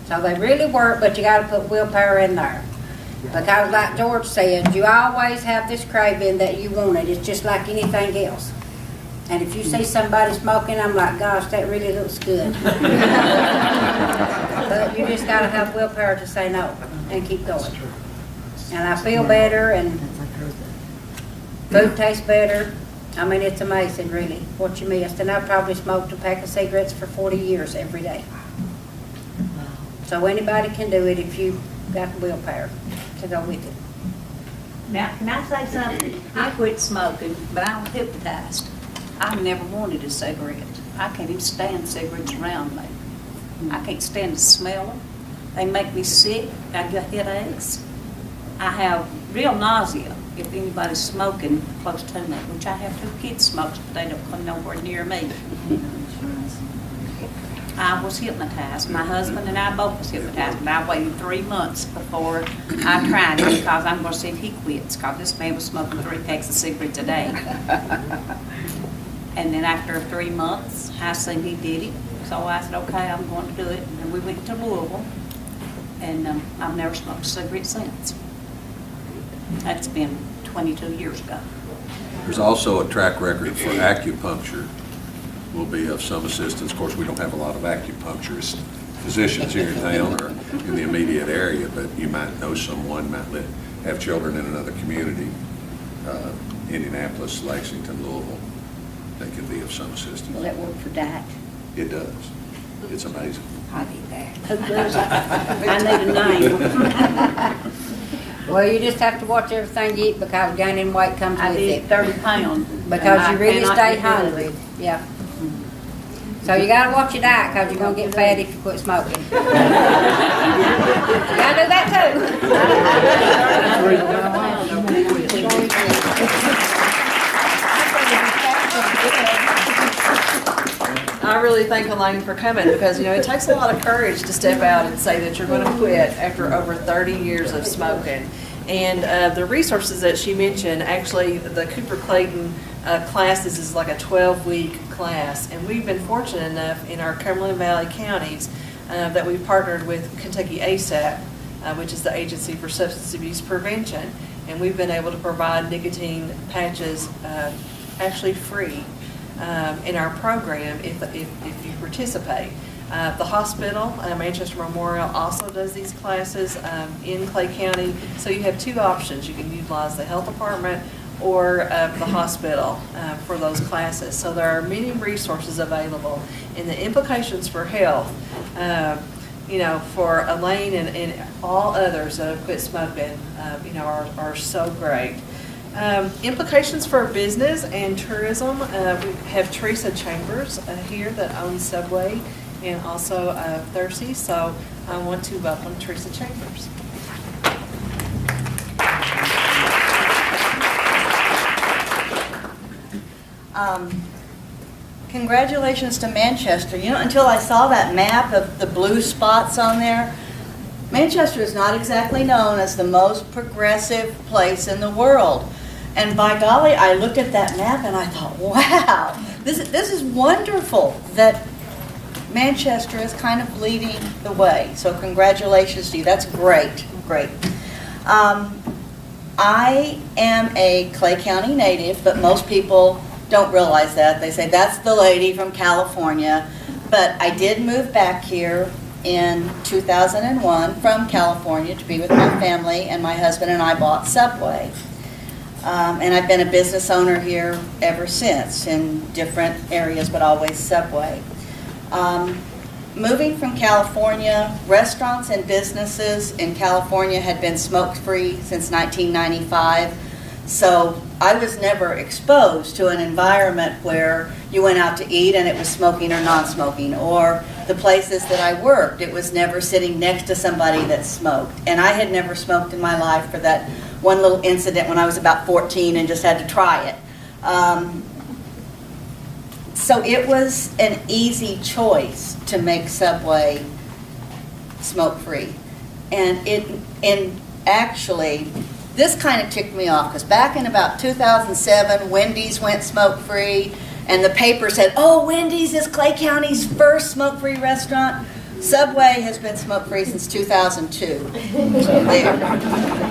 So they really work, but you got to put willpower in there. Because like George said, you always have this craving that you want it. It's just like anything else. And if you see somebody smoking, I'm like, gosh, that really looks good. But you just got to have willpower to say no and keep going. And I feel better, and food tastes better. I mean, it's amazing, really, what you missed. And I've probably smoked a pack of cigarettes for 40 years every day. So anybody can do it if you've got the willpower to go with it. Now, can I say something? I quit smoking, but I was hypnotized. I never wanted a cigarette. I can't even stand cigarettes around me. I can't stand the smell of them. They make me sick. I get headaches. I have real nausea if anybody's smoking close to me, which I have 2 kids smoke, but they don't come nowhere near me. I was hypnotized. My husband and I both was hypnotized, but I waited 3 months before I tried it because I'm going to see if he quits, because this man was smoking 3 packs of cigarettes a day. And then after 3 months, I seen he did it, so I said, okay, I'm going to do it. And we went to Louisville, and I've never smoked a cigarette since. That's been 22 years ago. There's also a track record for acupuncture. Will be of some assistance. Of course, we don't have a lot of acupuncturist physicians here in town or in the immediate area, but you might know someone, might have children in another community, Indianapolis, Lexington, Louisville. They could be of some assistance. Will that work for diet? It does. It's amazing. I'll get that. I need a name. Well, you just have to watch everything you eat because gaining weight comes I with did it. 30 pounds. Because you really cannot stay get rid of hungry. it. Yeah. So you gotta watch your diet because you're gonna get fat if you quit smoking. You gotta do that I really thank Elaine for coming because, it takes a lot of courage to step out and say that you're going to quit after over 30 years of smoking. And the resources that she mentioned, actually, the Cooper Clayton classes is like a 12-week class. And we've been fortunate enough in our Cumberland Valley counties that we've partnered with Kentucky ASAP, which is the Agency for Substance Abuse Prevention. And we've been able to provide nicotine patches actually free in our program if you participate. The hospital, Manchester Memorial, also does these classes in Clay County. So you have 2 options. You can utilize the health department or the hospital for those classes. So there are many resources available. And the implications for health, for Elaine and all others that have quit smoking, are so great. Implications for business and tourism. We have Teresa Chambers here that owns Subway and also Thirsty. So I want to welcome Teresa Chambers. Congratulations to Manchester. Until I saw that map of the blue spots on there, Manchester is not exactly known as the most progressive place in the world. And by golly, I looked at that map and I thought, wow, this is wonderful that Manchester is kind of leading the way. So congratulations to you. That's great, great. I am a Clay County native, but most people don't realize that. They say, that's the lady from California. But I did move back here in 2001 from California to be with my family, and my husband and I bought Subway. And I've been a business owner here ever since in different areas, but always Subway. Moving from California, restaurants and businesses in California had been smoke-free since 1995. So I was never exposed to an environment where you went out to eat and it was smoking or non-smoking, or the places that I worked, it was never sitting next to somebody that smoked. And I had never smoked in my life for that one little incident when I was about 14 and just had to try it. So it was an easy choice to make Subway smoke-free. And actually, this kind of ticked me off, because back in about 2007, Wendy's went smoke-free, and the paper said, oh, Wendy's is Clay County's first smoke-free restaurant. Subway has been smoke-free since 2002. So there.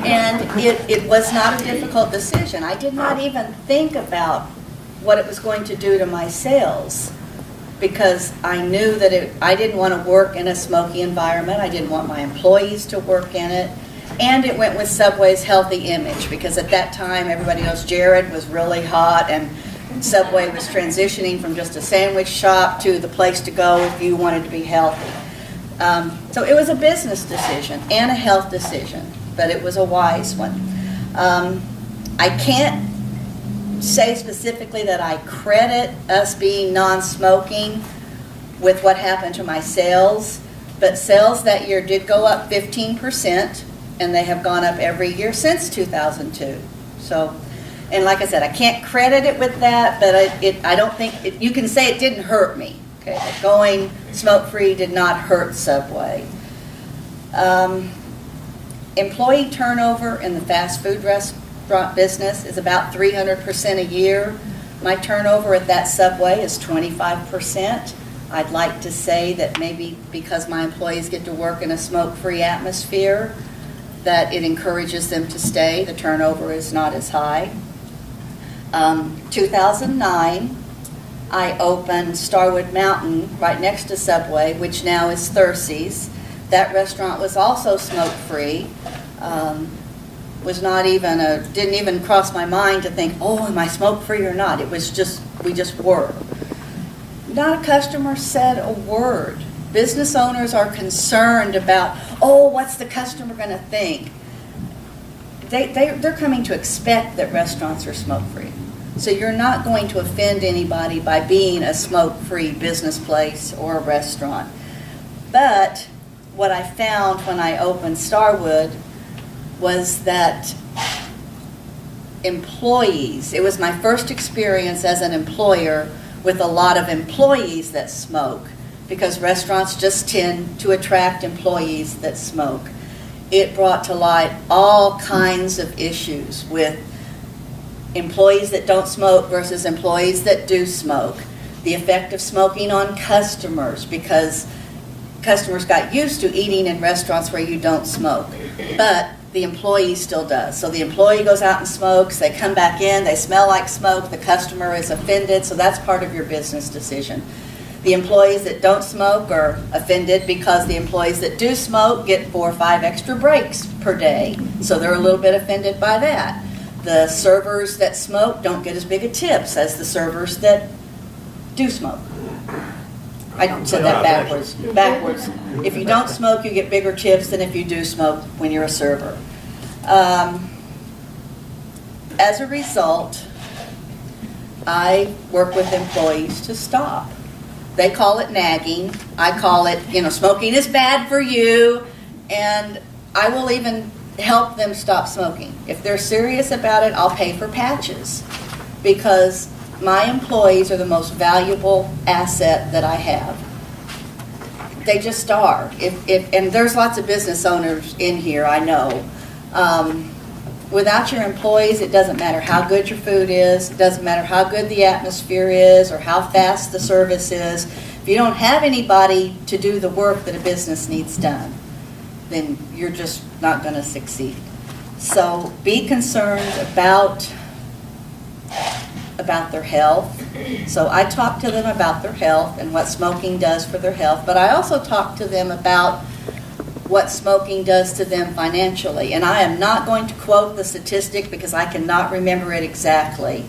And it was not a difficult decision. I did not even think about what it was going to do to my sales, because I knew that I didn't want to work in a smoky environment. I didn't want my employees to work in it. And it went with Subway's healthy image, because at that time, everybody knows Jared was really hot, and Subway was transitioning from just a sandwich shop to the place to go if you wanted to be healthy. So it was a business decision and a health decision, but it was a wise one. I can't say specifically that I credit us being non-smoking with what happened to my sales, but sales that year did go up 15%, and they have gone up every year since 2002. So, and like I said, I can't credit it with that, but I don't think, you can say it didn't hurt me. Okay, going smoke-free did not hurt Subway. Employee turnover in the fast food restaurant business is about 300% a year. My turnover at that Subway is 25%. I'd like to say that maybe because my employees get to work in a smoke-free atmosphere, that it encourages them to stay. The turnover is not as high. 2009, I opened Starwood Mountain right next to Subway, which now is Thursey's. That restaurant was also smoke-free. Was not even didn't even cross my mind to think, oh, am I smoke-free or not? It was just, we just were. Not a customer said a word. Business owners are concerned about, oh, what's the customer going to think? They're coming to expect that restaurants are smoke-free. So you're not going to offend anybody by being a smoke-free business place or a restaurant. But what I found when I opened Starwood was that employees, it was my first experience as an employer with a lot of employees that smoke, because restaurants just tend to attract employees that smoke. It brought to light all kinds of issues with employees that don't smoke versus employees that do smoke. The effect of smoking on customers, because customers got used to eating in restaurants where you don't smoke, but the employee still does. So the employee goes out and smokes, they come back in, they smell like smoke, the customer is offended, so that's part of your business decision. The employees that don't smoke are offended because the employees that do smoke get 4 or 5 extra breaks per day, so they're a little bit offended by that. The servers that smoke don't get as big a tips as the servers that do smoke. I said that backwards. If you don't smoke, you get bigger tips than if you do smoke when you're a server. As a result, I work with employees to stop. They call it nagging. I call it, smoking is bad for you, and I will even help them stop smoking. If they're serious about it, I'll pay for patches, because my employees are the most valuable asset that I have. They just are. And there's lots of business owners in here, I know. Without your employees, it doesn't matter how good your food is, it doesn't matter how good the atmosphere is, or how fast the service is. If you don't have anybody to do the work that a business needs done, then you're just not going to succeed. So be concerned about their health. So I talk to them about their health and what smoking does for their health, but I also talk to them about what smoking does to them financially. And I am not going to quote the statistic because I cannot remember it exactly.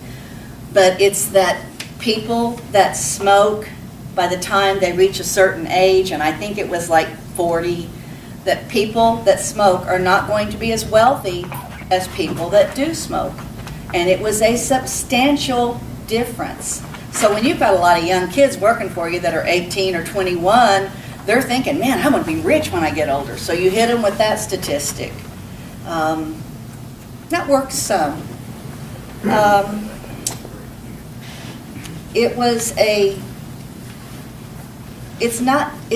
But it's that people that smoke, by the time they reach a certain age, and I think it was like 40, that people that smoke are not going to be as wealthy as people that do smoke. And it was a substantial difference. So when you've got a lot of young kids working for you that are 18 or 21, they're thinking, man, I'm going to be rich when I get older. So you hit them with that statistic. That works some. It's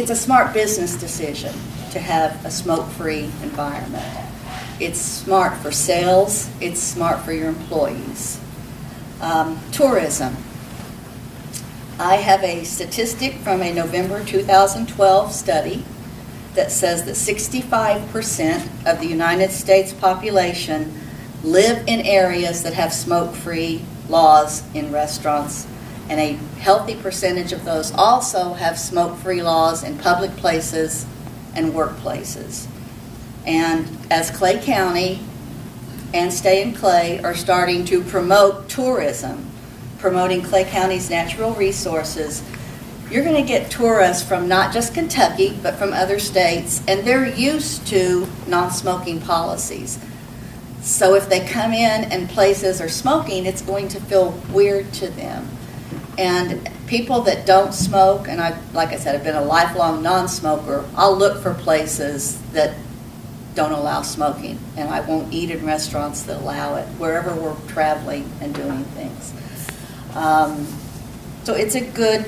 a smart business decision to have a smoke-free environment. It's smart for sales. It's smart for your employees. Tourism. I have a statistic from a November 2012 study that says that 65% of the United States population live in areas that have smoke-free laws in restaurants, and a healthy percentage of those also have smoke-free laws in public places and workplaces. And as Clay County and Stay in Clay are starting to promote tourism, promoting Clay County's natural resources, you're going to get tourists from not just Kentucky, but from other states, and they're used to non-smoking policies. So if they come in and places are smoking, it's going to feel weird to them. And people that don't smoke, and like I said, I've been a lifelong non-smoker, I'll look for places that don't allow smoking, and I won't eat in restaurants that allow it, wherever we're traveling and doing things. So it's a good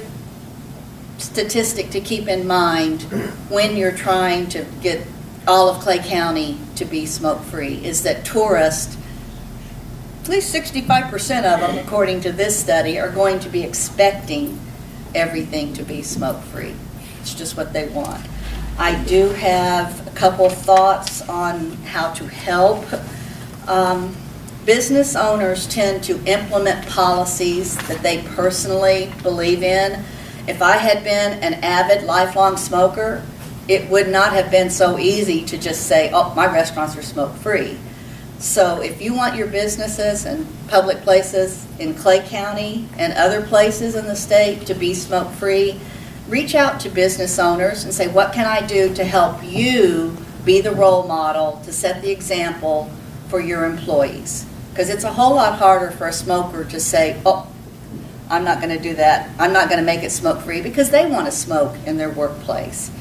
statistic to keep in mind when you're trying to get all of Clay County to be smoke-free, is that tourists, at least 65% of them, according to this study, are going to be expecting everything to be smoke-free. It's just what they want. I do have a couple thoughts on how to help. Business owners tend to implement policies that they personally believe in. If I had been an avid lifelong smoker, it would not have been so easy to just say, oh, my restaurants are smoke-free. So if you want your businesses and public places in Clay County and other places in the state to be smoke-free, reach out to business owners and say, what can I do to help you be the role model, to set the example for your employees? Because it's a whole lot harder for a smoker to say, oh, I'm not going to do that. I'm not going to make it smoke-free, because they want to smoke in their workplace.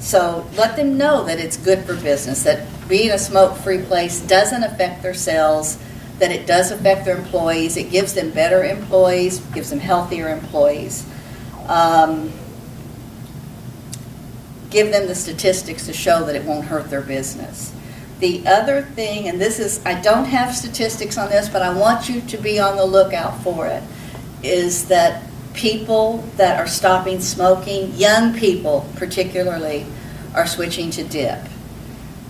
So let them know that it's good for business, that being a smoke-free place doesn't affect their sales, that it does affect their employees. It gives them better employees, gives them healthier employees. Give them the statistics to show that it won't hurt their business. The other thing, and this is, I don't have statistics on this, but I want you to be on the lookout for it, is that people that are stopping smoking, young people particularly, are switching to dip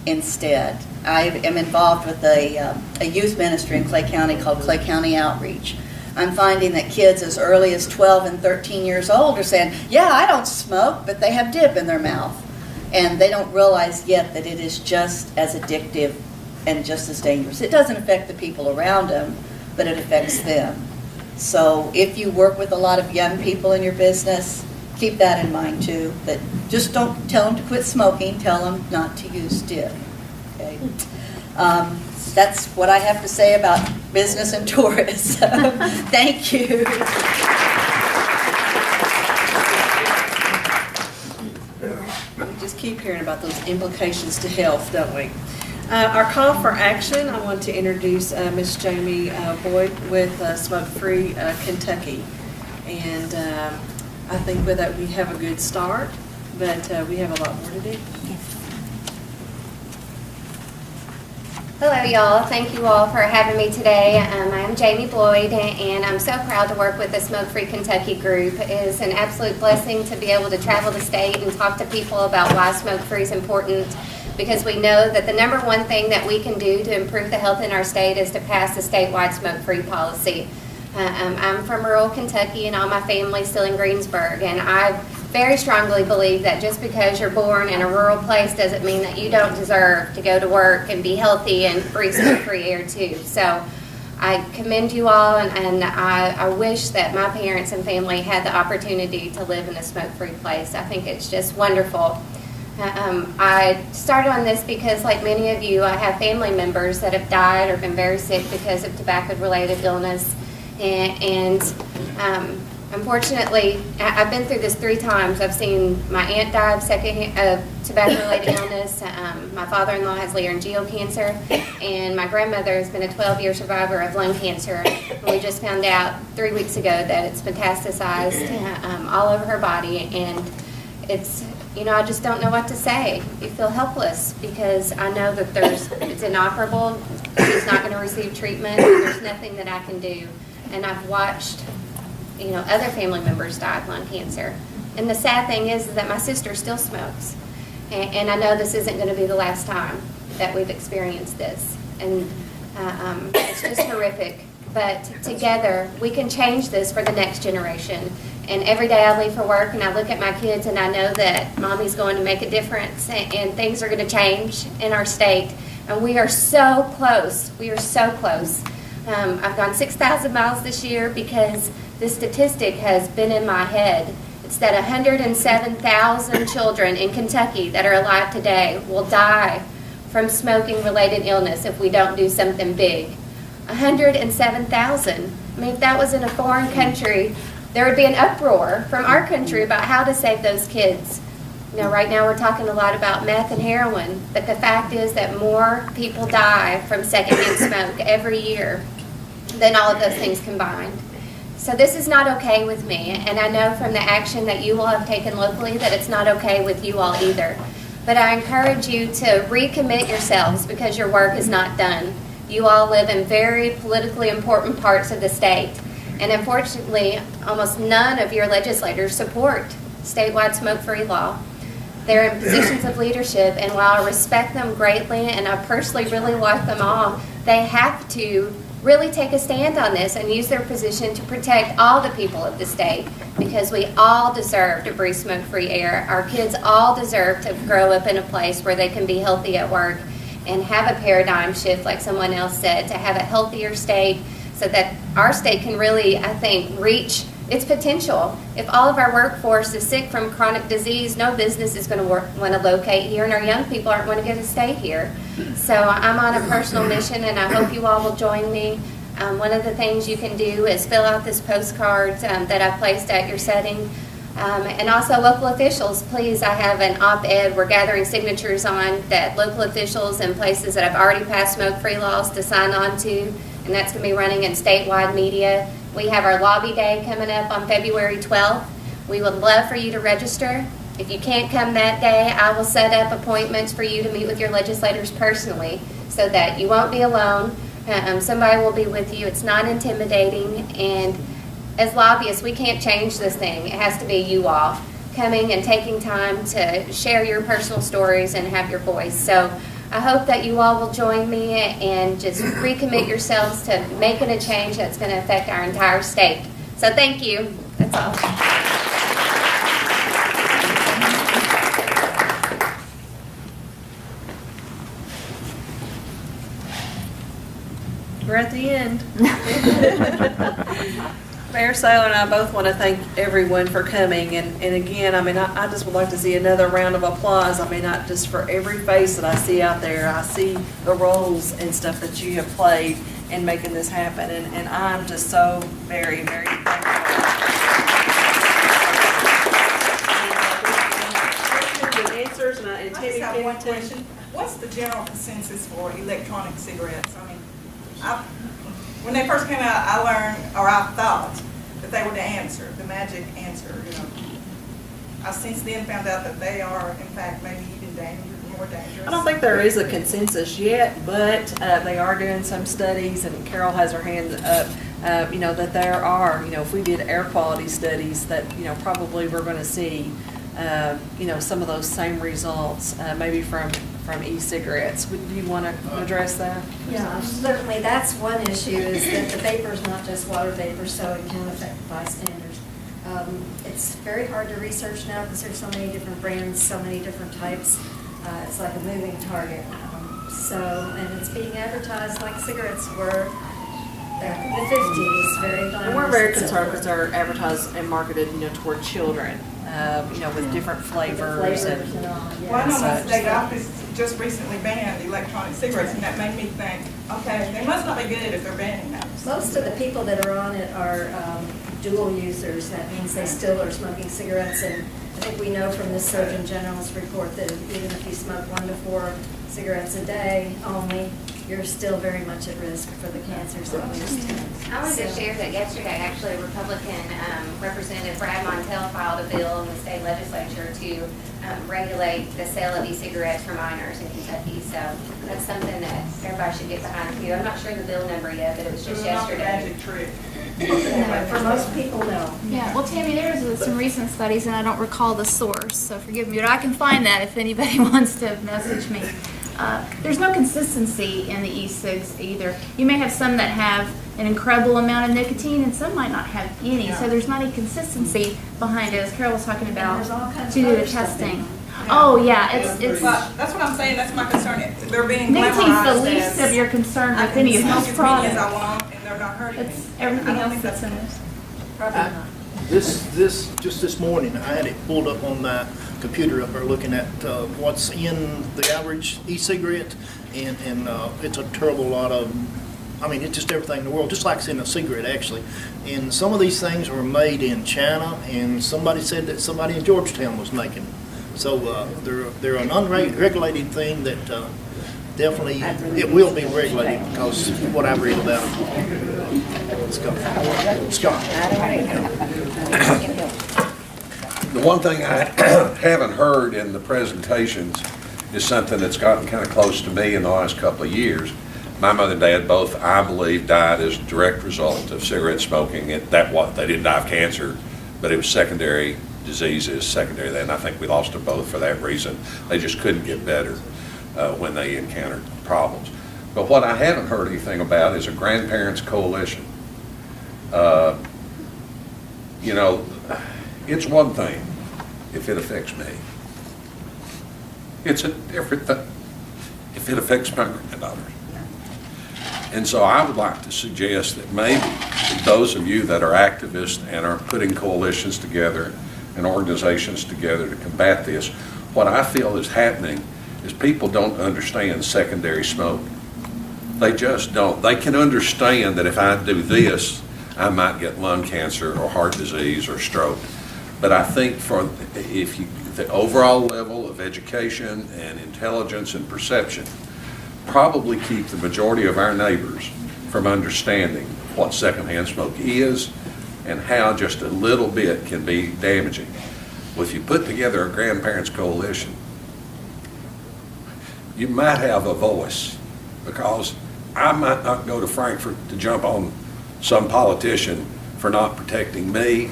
instead. I am involved with a youth ministry in Clay County called Clay County Outreach. I'm finding that kids as early as 12 and 13 years old are saying, yeah, I don't smoke, but they have dip in their mouth. And they don't realize yet that it is just as addictive and just as dangerous. It doesn't affect the people around them, but it affects them. So if you work with a lot of young people in your business, keep that in mind too, that just don't tell them to quit smoking, tell them not to use dip. Okay? That's what I have to say about business and tourism. Thank you. We just keep hearing about those implications to health, don't we? Our call for action, I want to introduce Ms. Jamie Boyd with Smoke Free Kentucky. And I think with that we have a good start, but we have a lot more to do. Hello, y'all. Thank you all for having me today. I am Jamie Boyd, and I'm so proud to work with the Smoke Free Kentucky group. It is an absolute blessing to be able to travel the state and talk to people about why smoke free is important, because we know that the number one thing that we can do to improve the health in our state is to pass a statewide smoke-free policy. I'm from rural Kentucky, and all my family's still in Greensburg, and I've very strongly believe that just because you're born in a rural place doesn't mean that you don't deserve to go to work and be healthy and breathe smoke-free air too. So I commend you all, and I wish that my parents and family had the opportunity to live in a smoke-free place. I think it's just wonderful. I started on this because, like many of you, I have family members that have died or been very sick because of tobacco-related illness. And unfortunately, I've been through this 3 times. I've seen my aunt die of tobacco-related illness. My father-in-law has laryngeal cancer, and my grandmother has been a 12-year survivor of lung cancer. And we just found out 3 weeks ago that it's metastasized all over her body, and it's, I just don't know what to say. You feel helpless because I know that it's inoperable. She's not going to receive treatment. There's nothing that I can do. And I've watched, other family members die of lung cancer. And the sad thing is that my sister still smokes. And I know this isn't going to be the last time that we've experienced this. And it's just horrific. But together, we can change this for the next generation. And every day I leave for work and I look at my kids and I know that Mommy's going to make a difference and things are going to change in our state. And we are so close. We are so close. I've gone 6,000 miles this year because this statistic has been in my head. It's that 107,000 children in Kentucky that are alive today will die from smoking-related illness if we don't do something big. 107,000. I mean, if that was in a foreign country, there would be an uproar from our country about how to save those kids. Right now we're talking a lot about meth and heroin, but the fact is that more people die from secondhand smoke every year than all of those things combined. So this is not okay with me, and I know from the action that you all have taken locally that it's not okay with you all either. But I encourage you to recommit yourselves because your work is not done. You all live in very politically important parts of the state. And unfortunately, almost none of your legislators support statewide smoke-free law. They're in positions of leadership, and while I respect them greatly, and I personally really like them all, they have to really take a stand on this and use their position to protect all the people of the state, because we all deserve to breathe smoke-free air. Our kids all deserve to grow up in a place where they can be healthy at work and have a paradigm shift, like someone else said, to have a healthier state, so that our state can really, I think, reach its potential. If all of our workforce is sick from chronic disease, no business is going to want to locate here, and our young people aren't going to get to stay here. So I'm on a personal mission, and I hope you all will join me. One of the things you can do is fill out this postcard that I placed at your setting. And also local officials, please, I have an op-ed we're gathering signatures on that local officials in places that have already passed smoke-free laws to sign on to, and that's going to be running in statewide media. We have our lobby day coming up on February 12th. We would love for you to register. If you can't come that day, I will set up appointments for you to meet with your legislators personally so that you won't be alone. Somebody will be with you. It's not intimidating, and as lobbyists, we can't change this thing. It has to be you all coming and taking time to share your personal stories and have your voice. So I hope that you all will join me and just recommit yourselves to making a change that's going to affect our entire state. So thank you. That's all. We're at the end. Mayor Saylor and I both want to thank everyone for coming, and again, I just would like to see another round of applause. Not just for every face that I see out there. I see the roles and stuff that you have played in making this happen, and I'm just so very, very thankful. Answers, and I just have one question. What's the general consensus for electronic cigarettes? When they first came out, I learned, or I thought, that they were the answer, the magic answer. I've since then found out that they are, in fact, maybe even more dangerous. I don't think there is a consensus yet, but they are doing some studies, and Carol has her hand up, that there are, if we did air quality studies, that, probably we're going to see, some of those same results, maybe from e-cigarettes. Do you want to address that? Yeah, certainly. That's one issue, is that the vapor is not just water vapor, so it can affect bystanders. It's very hard to research now because there's so many different brands, so many different types. It's like a moving target. And it's being advertised like cigarettes were back in the 50s, very glamorous. And we're very and so concerned because forth. they're advertised and marketed, toward children, with different flavors and. Well, I know my such. state office just recently banned electronic cigarettes, and that made me think, okay, they must not be good if they're banning those. Most of the people that are on it are dual users. That means they still are smoking cigarettes. And I think we know from the Surgeon General's report that even if you smoke 1 to 4 cigarettes a day only, you're still very much at risk for the cancers that we just I wanted to share that yesterday, actually, Republican Representative Brad Montel filed a bill in the state legislature to regulate the sale of e-cigarettes for minors in Kentucky. So that's something that everybody should get behind too. I'm not sure the bill number yet, but it was just yesterday. Magic trick. For most people, no. Yeah, well, Tammy, there's some recent studies, and I don't recall the source, so forgive me, but I can find that if anybody wants to message me. There's no consistency in the e-cigs either. You may have some that have an incredible amount of nicotine, and some might not have any, so there's not any consistency behind it, as Carol was talking about, there's all kinds to of do the other stuff testing. Oh, yeah, it's But that's what I'm saying, that's my concern. They're being nicotine's the glamorized least as, of your concern I with can any of smoke those as many as I products. want, and they're not hurting me. It's everything I don't else think that's in that's there. Probably not. Just this morning, I had it pulled up on my computer up there looking at what's in the average e-cigarette, and it's a terrible lot of, it's just everything in the world, just like it's in a cigarette, actually. And some of these things were made in China, and somebody said that somebody in Georgetown was making them. So they're an unregulated thing that definitely, it will be regulated because of what I've read about it. Scott. The one thing I haven't heard in the presentations is something that's gotten kind of close to me in the last couple of years. My mother and dad both, I believe, died as a direct result of cigarette smoking. They didn't die of cancer, but it was secondary diseases, secondary, and I think we lost them both for that reason. They just couldn't get better when they encountered problems. But what I haven't heard anything about is a grandparents coalition. It's one thing if it affects me. It's a different thing if it affects my granddaughters. And so I would like to suggest that maybe those of you that are activists and are putting coalitions together and organizations together to combat this, what I feel is happening is people don't understand secondary smoke. They just don't. They can understand that if I do this, I might get lung cancer or heart disease or stroke. But I think the overall level of education and intelligence and perception probably keep the majority of our neighbors from understanding what secondhand smoke is and how just a little bit can be damaging. Well, if you put together a grandparents coalition, you might have a voice, because I might not go to Frankfurt to jump on some politician for not protecting me,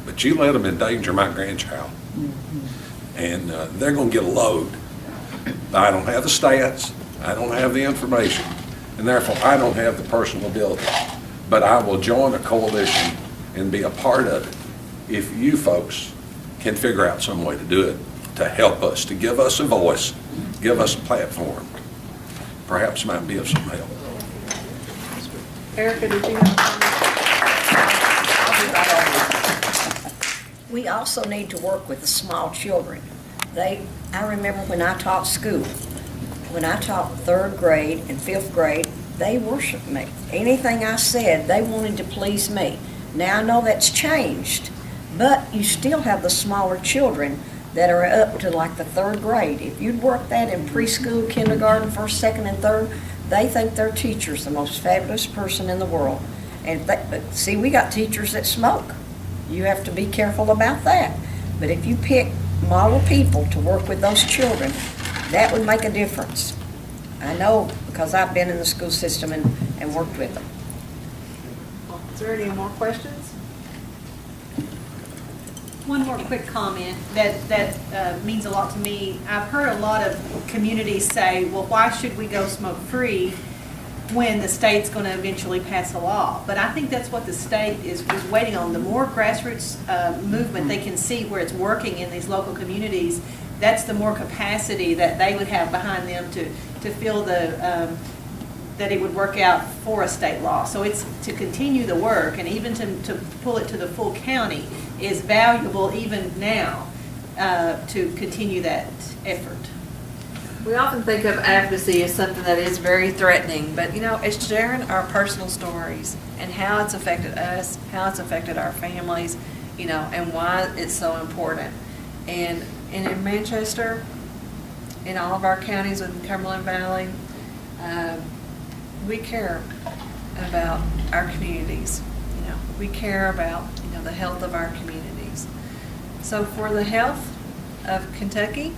but you let them endanger my grandchild. And they're going to get a load. I don't have the stats, I don't have the information, and therefore I don't have the personal ability. But I will join a coalition and be a part of it if you folks can figure out some way to do it, to help us, to give us a voice, give us a platform. Perhaps might be of some help. Erica, did you have We also need to work with the small children. I remember when I taught school, when I taught 3rd grade and 5th grade, they worshiped me. Anything I said, they wanted to please me. Now I know that's changed, but you still have the smaller children that are up to like the 3rd grade. If you'd work that in preschool, kindergarten, 1st, 2nd, and 3rd, they think their teacher's the most fabulous person in the world. But see, we got teachers that smoke. You have to be careful about that. But if you pick model people to work with those children, that would make a difference. I know, because I've been in the school system and worked with them. Is there any more questions? One more quick comment that means a lot to me. I've heard a lot of communities say, well, why should we go smoke-free? when the state's going to eventually pass a law. But I think that's what the state is waiting on. The more grassroots movement they can see where it's working in these local communities, that's the more capacity that they would have behind them to feel that it would work out for a state law. So it's to continue the work, and even to pull it to the full county is valuable even now to continue that effort. We often think of advocacy as something that is very threatening, but it's sharing our personal stories and how it's affected us, how it's affected our families, and why it's so important. And in Manchester, in all of our counties within Cumberland Valley, we care about our communities. We care about the health of our communities. So for the health of Kentucky,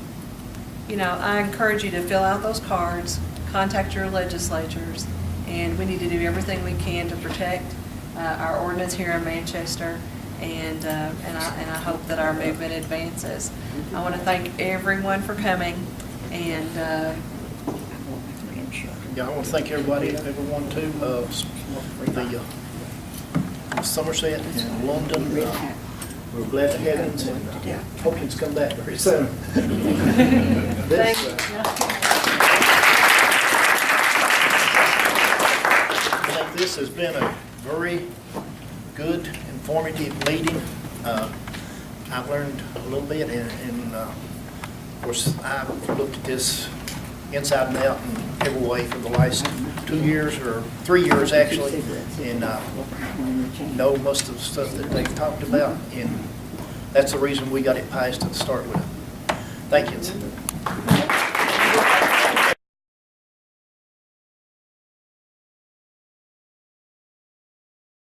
I encourage you to fill out those cards, contact your legislatures, and we need to do everything we can to protect our ordinance here in Manchester, and I hope that our movement advances. I want to thank everyone for coming, and Yeah, I want to thank everyone too, the Somerset and London. We're glad to have him, and hope he's come back very soon. thank you. I think this has been a very good, informative meeting. I've learned a little bit, and of course, I've looked at this inside and out in every way for the last 2 years, or 3 years actually, and know most of the stuff that they've talked about, and that's the reason we got it passed to start with. Thank you.